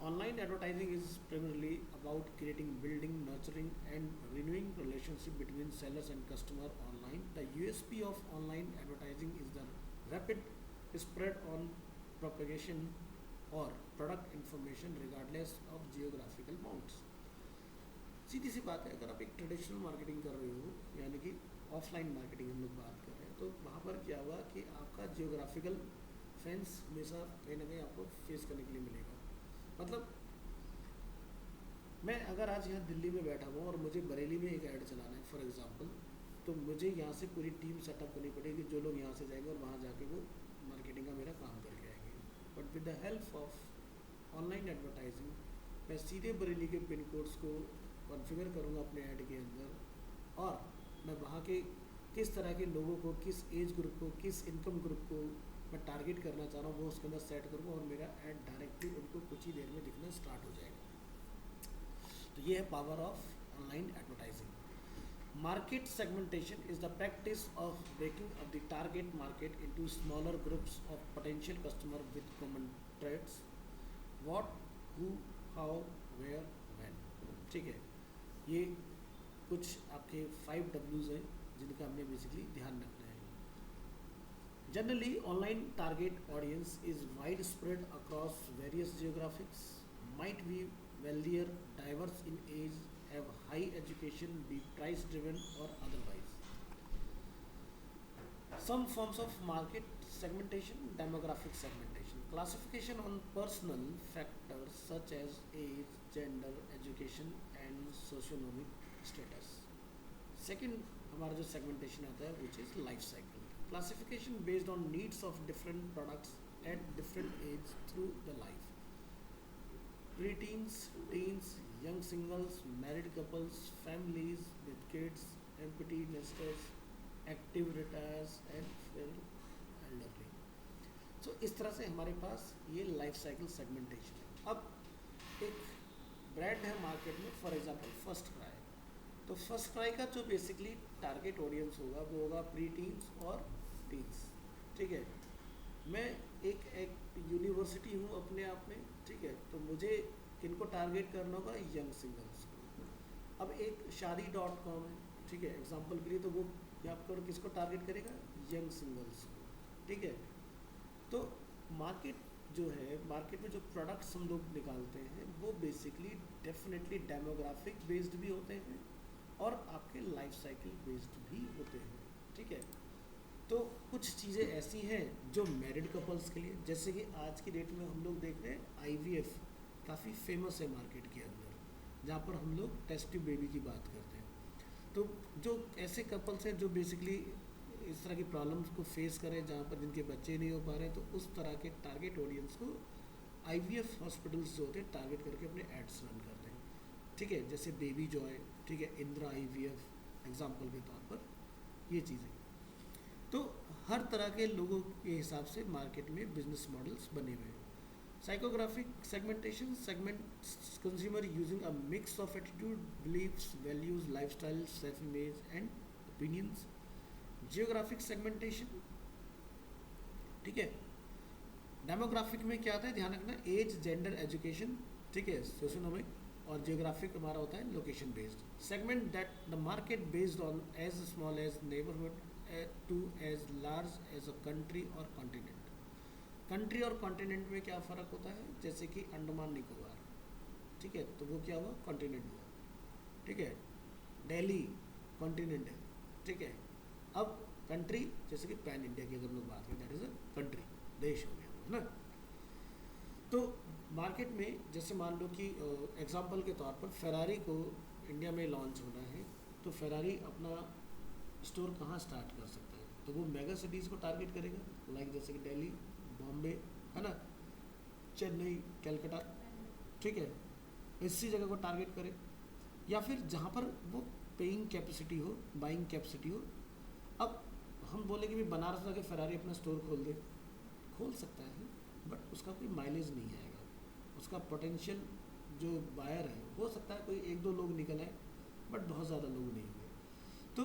Online advertising is primarily about creating, building, nurturing and renewing relationship between sellers and customer online. The USP of online advertising is the rapid spread on propagation और product information regardless of geographical bounds. सीधी सी बात है, अगर आप एक traditional marketing कर रहे हो यानी कि ऑफलाइन मार्केटिंग हम लोग बात कर रहे हैं, तो वहाँ पर क्या हुआ कि आपका जियोग्राफिकल फेंस हमेशा कहीं ना कहीं आपको फेस करने के लिए मिलेगा। मतलब मैं अगर आज यहाँ दिल्ली में बैठा हुआ और मुझे बरेली में एक ऐड चलाना है फॉर एग्जांपल, तो मुझे यहाँ से पूरी टीम सेटअप करनी पड़ेगी, जो लोग यहाँ से जाएंगे और वहाँ जाके वो मार्केटिंग का मेरा काम करके आएंगे। But with the help of online advertising मैं सीधे बरेली के पिन कोड्स को कॉन्फ़िगर करूँगा अपने ऐड के अंदर, और मैं वहाँ के किस तरह के लोगों को, किस एज ग्रुप को, किस इनकम ग्रुप को मैं टारगेट करना चाह रहा हूँ, वो उसके अंदर सेट करूँगा और मेरा ऐड डायरेक्टली उनको कुछ ही देर में दिखना स्टार्ट हो जाएगा। तो ये है power of online advertising. Market segmentation is the practice of breaking up the target market into smaller groups of potential customer with common traits: what, who, how, where, when। ठीक है, ये कुछ आपके 5 W's हैं जिनका हमने बेसिकली ध्यान रखना है। Generally, online target audience is widespread across various geographics, might be wealthier, diverse in age, have high education, be price driven or otherwise। Some forms of market segmentation: demographic segmentation, classification on personal factors such as age, gender, education and socioeconomic status। Second हमारा जो segmentation आता है which is life cycle, classification based on needs of different products at different age through the life: preteens, teens, young singles, married couples, families with kids, empty nesters, active retirees and फिर elderly। तो इस तरह से हमारे पास ये life cycle segmentation है। अब एक ब्रांड है मार्केट में फॉर एग्जांपल फर्स्ट क्राई, तो फर्स्ट क्राई का जो बेसिकली टारगेट ऑडियंस होगा वो होगा प्री टीन्स और टीन्स, ठीक है। मैं एक यूनिवर्सिटी हूँ अपने आप में, ठीक है, तो मुझे किनको टारगेट करना होगा, यंग सिंगल्स को। अब एक शादी.com है, ठीक है, एग्जांपल के लिए, तो वो यहाँ पर किसको टारगेट करेगा, यंग सिंगल्स को, ठीक है। तो मार्केट जो है, मार्केट में जो प्रोडक्ट्स हम लोग निकालते हैं वो बेसिकली डेफिनेटली डेमोग्राफिक बेस्ड भी होते हैं और आपके लाइफ साइकिल बेस्ड भी होते हैं, ठीक है। तो कुछ चीज़ें ऐसी हैं जो मैरिड कपल्स के लिए, जैसे कि आज की डेट में हम लोग देख रहे हैं IVF काफ़ी फेमस है मार्केट के अंदर, जहाँ पर हम लोग टेस्ट ट्यूब बेबी की बात करते हैं। तो जो ऐसे कपल्स हैं जो बेसिकली इस तरह की प्रॉब्लम्स को फेस करें, जहाँ पर जिनके बच्चे नहीं हो पा रहे हैं, तो उस तरह के टारगेट ऑडियंस को IVF हॉस्पिटल्स जो होते हैं टारगेट करके अपने एड्स रन करते हैं, ठीक है। जैसे बेबी जॉय, ठीक है, इंदिरा IVF एग्जाम्पल के तौर पर ये चीज़ें। तो हर तरह के लोगों के हिसाब से मार्केट में बिजनेस मॉडल्स बने हुए हैं। Psychographic segmentation segments consumer using a mix of attitude, beliefs, values, lifestyle, self-image and opinions। Geographic segmentation, ठीक है। डेमोग्राफिक में क्या आता है, ध्यान रखना, एज, जेंडर, एजुकेशन, ठीक है, सोशियोनोमिक, और जियोग्राफिक हमारा होता है location based. Segment that the market based on as small as neighbourhood to as large as a country और कॉन्टिनेंट। कंट्री और कॉन्टिनेंट में क्या फ़र्क होता है, जैसे कि अंडमान निकोबार, ठीक है, तो वो क्या हुआ, कॉन्टिनेंट हुआ, ठीक है। दिल्ली कॉन्टिनेंट है, ठीक है। अब कंट्री जैसे कि पैन इंडिया की अगर हम लोग बात करें, दैट इज़ अ कंट्री, देश हो गया वो, है ना। तो मार्केट में जैसे मान लो कि एग्जांपल के तौर पर फेरारी को इंडिया में लॉन्च होना है, तो फेरारी अपना स्टोर कहाँ स्टार्ट कर सकता है, तो वो मेगा सिटीज़ को टारगेट करेगा, लाइक जैसे कि दिल्ली, बॉम्बे, है ना, चेन्नई, कलकत्ता, ठीक है, इसी जगह को टारगेट करे। या फिर जहाँ पर वो पेइंग कैपेसिटी हो, बाइंग कैपेसिटी हो। अब हम बोले कि भी बनारस जाके फेरारी अपना स्टोर खोल दे, खोल सकता है, बट उसका कोई माइलेज नहीं आएगा, उसका पोटेंशियल जो बायर है, हो सकता है कोई एक दो लोग निकल आए, बट बहुत ज़्यादा लोग नहीं होंगे। तो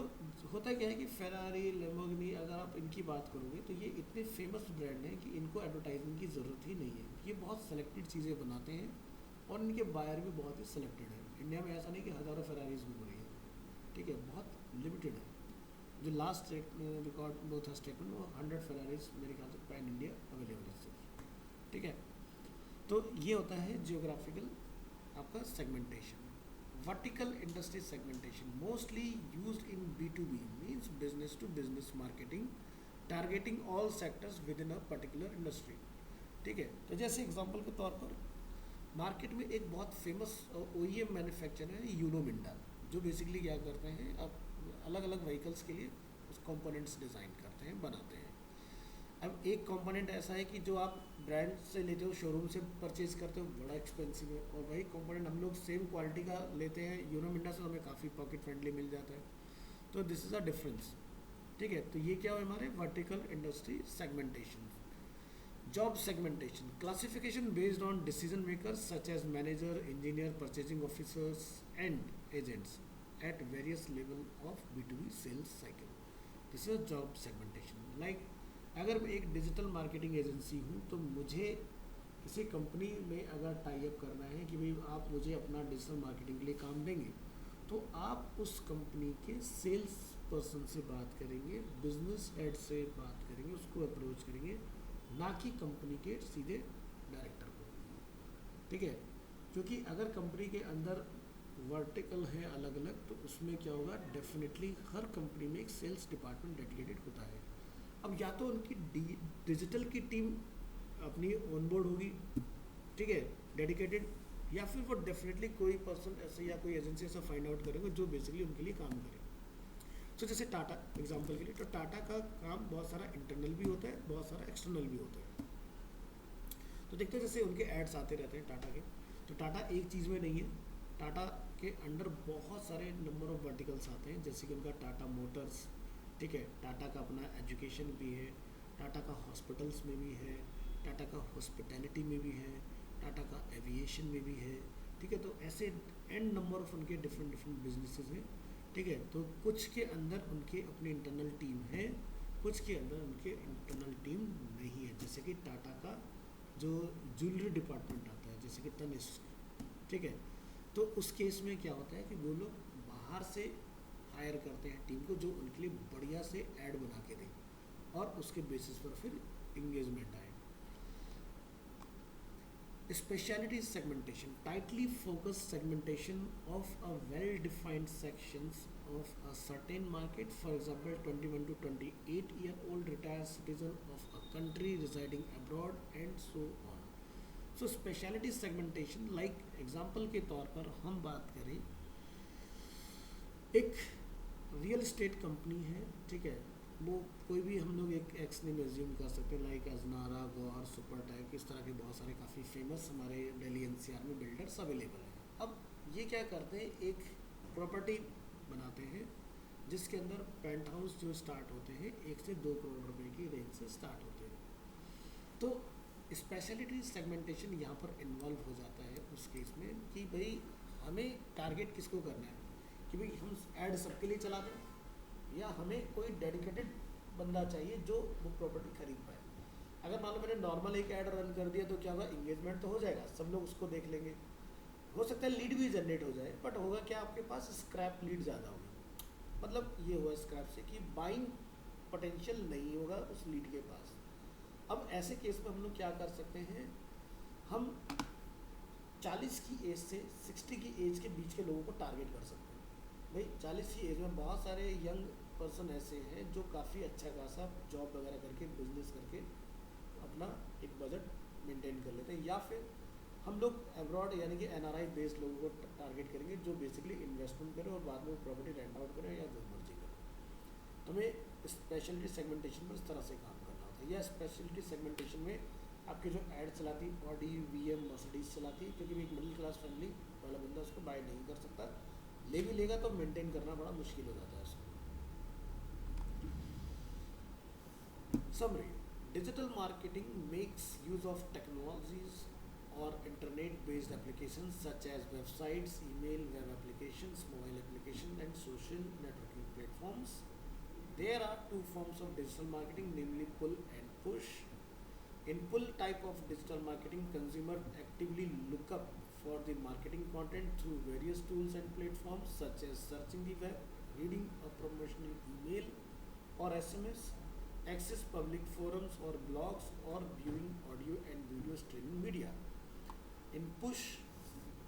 होता क्या है कि फेरारी, लेम्बोर्गिनी, अगर आप इनकी बात करोगे तो ये इतने फेमस ब्रांड हैं कि इनको एडवर्टाइजमेंट की ज़रूरत ही नहीं है। ये बहुत सेलेक्टेड चीज़ें बनाते हैं और इनके बायर भी बहुत ही सिलेक्टेड हैं। इंडिया में ऐसा नहीं कि हज़ारों फेरारीज घूम रही है, ठीक है, बहुत लिमिटेड है। जो लास्ट रिकॉर्ड वो था स्टेटमेंट, वो 100 फेरारीज मेरे ख्याल से पैन इंडिया अवेलेबल है सिर्फ, ठीक है। तो ये होता है जियोग्राफिकल आपका segmentation. Vertical industry segmentation mostly used in B2B means business to business marketing, targeting all sectors with in a particular industry, ठीक है। तो जैसे एग्जांपल के तौर पर मार्केट में एक बहुत फेमस OEM मैन्युफैक्चरर है यूनो मिंडा, जो बेसिकली क्या करते हैं, अब अलग अलग व्हीकल्स के लिए उस कंपोनेंट्स डिज़ाइन करते हैं, बनाते हैं। अब एक कंपोनेंट ऐसा है कि जो आप ब्रांड से लेते हो, शोरूम से परचेज करते हो, बड़ा एक्सपेंसिव है, और वही कंपोनेंट हम लोग सेम क्वालिटी का लेते हैं यूनो मिंडा से, हमें काफ़ी पॉकेट फ्रेंडली मिल जाता है। तो दिस इज़ अ डिफरेंस, ठीक है। तो ये क्या हुआ हमारे vertical industry segmentation. Job segmentation classification based on decision makers such as manager, engineer, purchasing officers and agents at various level of B2B sales cycle. This is job segmentation. Like अगर मैं एक डिजिटल मार्केटिंग एजेंसी हूँ, तो मुझे किसी company में अगर tie up करना है कि भाई आप मुझे अपना डिजिटल मार्केटिंग के लिए काम देंगे, तो आप उस कंपनी के सेल्स पर्सन से बात करेंगे, बिजनेस हेड से बात करेंगे, उसको अप्रोच करेंगे, ना कि कंपनी के सीधे डायरेक्टर को, ठीक है। क्योंकि अगर कंपनी के अंदर वर्टिकल है अलग अलग, तो उसमें क्या होगा, डेफिनेटली हर कंपनी में एक सेल्स डिपार्टमेंट डेडिकेटेड होता है। अब या तो उनकी डिजिटल की टीम अपनी ऑनबोर्ड होगी, ठीक है, डेडिकेटेड, या फिर वो डेफिनेटली कोई पर्सन ऐसे या कोई एजेंसी ऐसा फाइंड आउट करेंगे जो बेसिकली उनके लिए काम करे। तो जैसे टाटा एग्जांपल के लिए, तो टाटा का काम बहुत सारा इंटरनल भी होता है, बहुत सारा एक्सटर्नल भी होता है। तो देखते हैं जैसे उनके एड्स आते रहते हैं टाटा के, तो टाटा एक चीज़ में नहीं है, टाटा के अंडर बहुत सारे नंबर ऑफ वर्टिकल्स आते हैं, जैसे कि उनका टाटा मोटर्स, ठीक है, टाटा का अपना एजुकेशन भी है, टाटा का हॉस्पिटल्स में भी है, टाटा का हॉस्पिटैलिटी में भी है, टाटा का एविएशन में भी है, ठीक है। तो ऐसे एंड नंबर ऑफ उनके डिफरेंट डिफरेंट बिजनेसेस हैं, ठीक है। तो कुछ के अंदर उनके अपनी इंटरनल टीम है, कुछ के अंदर उनके इंटरनल टीम नहीं है। जैसे कि टाटा का जो ज्वेलरी डिपार्टमेंट आता है, जैसे कि तनिष्क, ठीक है, तो उस केस में क्या होता है कि वो लोग बाहर से हायर करते हैं टीम को, जो उनके लिए बढ़िया से ऐड बना के दे और उसके बेसिस पर फिर इंगेजमेंट आए। Speciality segmentation tightly focus segmentation of a well defined sections of a certain market, for example 21 to 28 year old retired citizen of a country residing abroad and so on. So specialty segmentation, like example के तौर पर हम बात करें, एक real estate company है, ठीक है, वो कोई भी हम लोग एक एक्स नेम एज्यूम कर सकते हैं, लाइक अजनारा, गौर, सुपरटेक, इस तरह के बहुत सारे काफ़ी फेमस हमारे दिल्ली NCR में बिल्डर्स अवेलेबल हैं। अब ये क्या करते हैं, एक प्रॉपर्टी बनाते हैं जिसके अंदर पेंट हाउस जो स्टार्ट होते हैं 1 से 2 करोड़ रुपए की रेंज से स्टार्ट होते हैं। तो स्पेशलिटी सेगमेंटेशन यहाँ पर इन्वॉल्व हो जाता है उस केस में कि भाई हमें टारगेट किसको करना है, कि भाई हम ऐड सबके लिए चला दें या हमें कोई डेडिकेटेड बंदा चाहिए जो वो प्रॉपर्टी खरीद पाए। अगर मान लो मैंने नॉर्मल एक ऐड रन कर दिया तो क्या होगा, इंगेजमेंट तो हो जाएगा, सब लोग उसको देख लेंगे, हो सकता है लीड भी जनरेट हो जाए, बट होगा क्या, आपके पास स्क्रैप लीड ज़्यादा होगी। मतलब ये हुआ स्क्रैप से कि बाइंग पोटेंशियल नहीं होगा उस लीड के पास। अब ऐसे केस में हम लोग क्या कर सकते हैं, हम 40 की एज से 60 की एज के बीच के लोगों को टारगेट कर सकते हैं। भाई 40 की एज में बहुत सारे यंग पर्सन ऐसे हैं जो काफ़ी अच्छा खासा जॉब वगैरह करके बिजनेस करके अपना एक बजट मेंटेन कर लेते हैं, या फिर हम लोग अब्रॉड यानी कि एनआरआई बेस्ड लोगों को टारगेट करेंगे जो बेसिकली इन्वेस्टमेंट करें और बाद में प्रॉपर्टी रेंट आउट करें या जो मर्जी करें। तो हमें स्पेशलिटी सेगमेंटेशन में इस तरह से काम करना होता है। या स्पेशलिटी सेगमेंटेशन में आपके जो ऐड चलाती ऑडी वीएम मर्सिडीज चलाती, क्योंकि एक मिडिल क्लास फैमिली वाला बंदा उसको बाय नहीं कर सकता, ले भी लेगा तो मेंटेन करना बड़ा मुश्किल हो जाता है उसको। Summary: digital marketing makes use of technologies or internet-based applications such as websites, email, web applications, mobile applications, and social networking platforms. There are two forms of digital marketing, namely pull and push. In pull type of digital marketing, consumer actively look up for the marketing content through various tools and platforms such as searching the web, reading a promotional email or SMS, access public forums or blogs, or viewing audio and video streaming media. In push,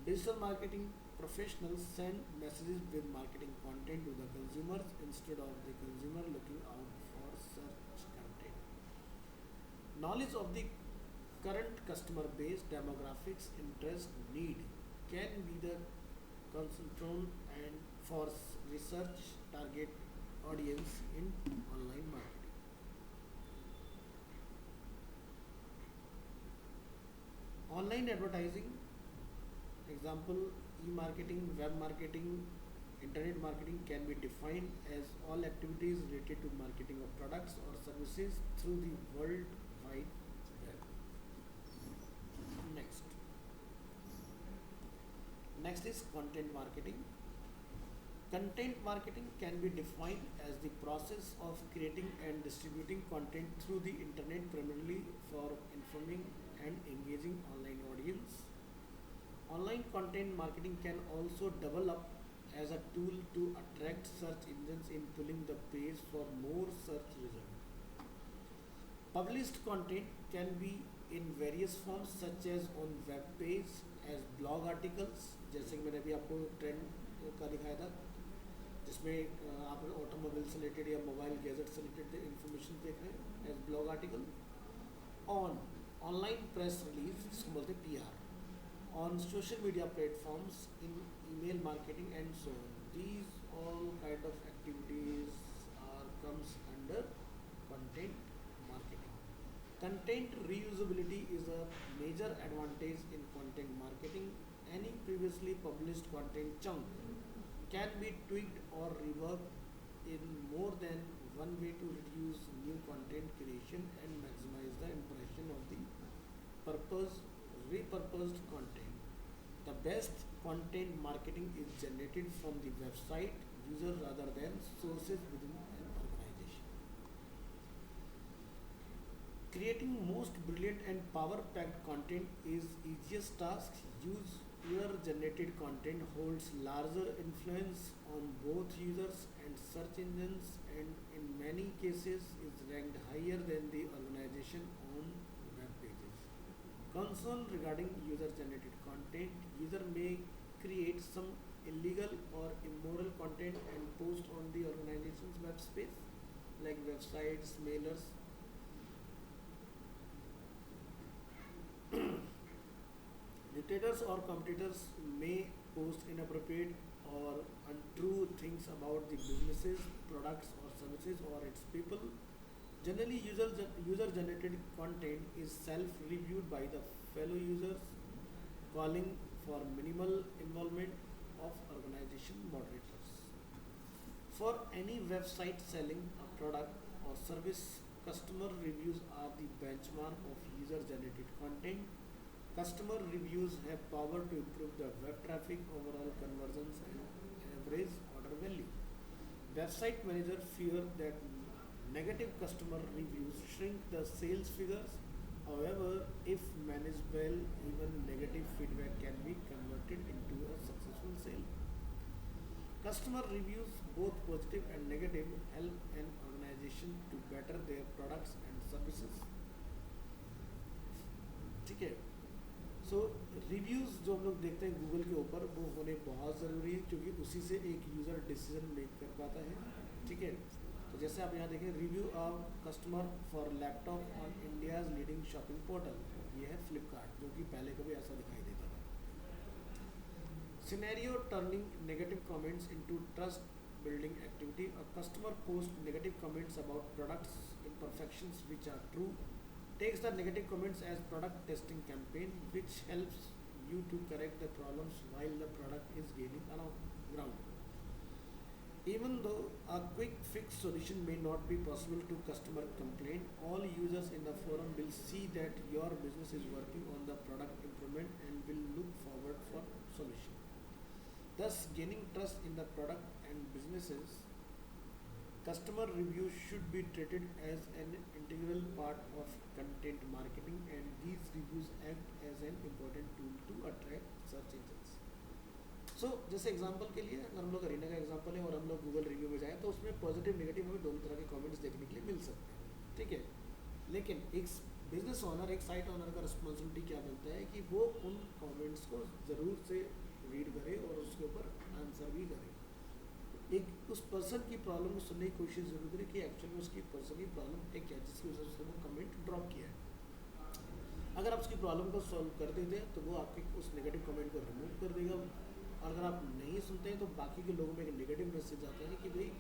digital marketing professionals send messages with marketing content to the consumers instead of the consumer looking out for search content. Knowledge of the current customer base, demographics, interest, need can be the consultant and for research target audience in online marketing. Online advertising, example e-marketing, web marketing, internet marketing can be defined as all activities related to marketing of products or services through the world wide web. Next. Next is content marketing. Content marketing can be defined as the process of creating and distributing content through the internet primarily for informing and engaging online audience. Online content marketing can also develop as a tool to attract search engines in pulling the page for more search results. Published content can be in various forms such as on web page as blog articles, जैसे कि मैंने अभी आपको trend का दिखाया था जिसमें आप ऑटोमोबाइल से रिलेटेड या मोबाइल गैजेट से रिलेटेड इन्फॉर्मेशन देख रहे हैं as blog article, on online press release जिसको बोलते हैं PR, on social media platforms, in email marketing and so on. These all kind of activities are comes under content marketing. Content reusability is a major advantage in content marketing. Any previously published content chunk can be tweaked or reworked in more than one way to reduce new content creation and maximize the impression of the purpose repurposed content. The best content marketing is generated from the website user rather than sources within an organization. Creating most brilliant and power-packed content is easiest task. User-generated content holds larger influence on both users and search engines, and in many cases is ranked higher than the organization on web pages. Concern regarding user-generated content: user may create some illegal or immoral content and post on the organization's web space, like websites, mailers. Retailers or competitors may post inappropriate or untrue things about the businesses, products or services or its people. Generally, user-generated content is self-reviewed by the fellow users, calling for minimal involvement of organization moderators. For any website selling a product or service, customer reviews are the benchmark of user-generated content. Customer reviews have power to improve the web traffic, overall conversions, and average order value. Website managers fear that negative customer reviews shrink the sales figures. However, if managed well, even negative feedback can be converted into a successful sale. Customer reviews both positive and negative, help an organization to better their products and services. ठीक है। सो reviews जो हम लोग देखते हैं Google के ऊपर वो होने बहुत ज़रूरी है, क्योंकि उसी से एक यूज़र डिसीजन मेक कर पाता है। ठीक है। तो जैसे आप यहाँ देखें, review of customer for laptop on India's leading shopping portal, ये है फ्लिपकार्ट, जो कि पहले कभी ऐसा दिखाई देता था। Scenario turning negative comments into trust building activity. A customer posts negative comments about products imperfections which are true, takes the negative comments as product testing campaign, which helps you to correct the problems while the product is gaining ground. Even though a quick fix solution may not be possible to customer complaint, all users in the forum will see that your business is working on the product improvement and will look forward for solution, thus gaining trust in the product and businesses. Customer reviews should be treated as an integral part of content marketing, and these reviews act as an important tool to attract search engines. जैसे example के लिए अगर हम लोग arena का example है और हम लोग गूगल रिव्यू में जाएं, तो उसमें पॉजिटिव नेगेटिव हमें दोनों तरह के कमेंट्स देखने के लिए मिल सकते हैं। ठीक है। लेकिन एक बिजनेस ओनर, एक साइट ओनर का रिस्पॉन्सिबिलिटी क्या बनता है कि वो उन कमेंट्स को ज़रूर से रीड करे और उसके ऊपर आंसर भी करे। एक उस पर्सन की प्रॉब्लम को सुनने की कोशिश जरूर करें कि एक्चुअली में उसकी पर्सन की प्रॉब्लम है क्या, जिसकी वजह से उसने वो कमेंट ड्रॉप किया है। अगर आप उसकी प्रॉब्लम को सॉल्व कर देते हैं तो वो आपके उस नेगेटिव कमेंट को रिमूव कर देगा, और अगर आप नहीं सुनते हैं तो बाकी के लोगों में एक नेगेटिव मैसेज आता है कि भाई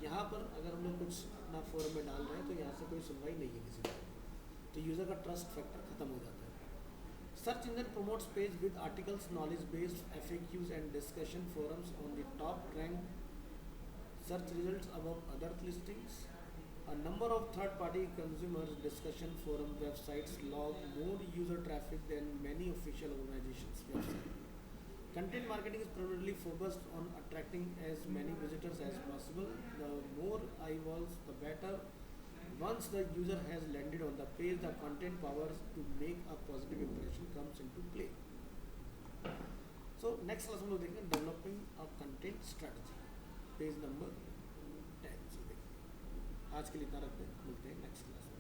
यहाँ पर अगर हम लोग कुछ अपना फोरम में डाल रहे हैं तो यहाँ से कोई सुनवाई नहीं है किसी को, तो यूज़र का ट्रस्ट फैक्टर खत्म हो जाता है। Search engine promotes page with articles, knowledge-based FAQs and discussion forums on the top ranked search results above other listings. A number of third-party consumers discussion forum websites log more user traffic than many official organizations' websites. Content marketing is primarily focused on attracting as many visitors as possible. The more eyeballs, the better. Once the user has landed on the page, the content powers to make a positive impression comes into play. So next class हम लोग देखेंगे developing a content strategy, page number 10 से देखेंगे। आज के लिए इतना रखते हैं, मिलते हैं नेक्स्ट क्लास में।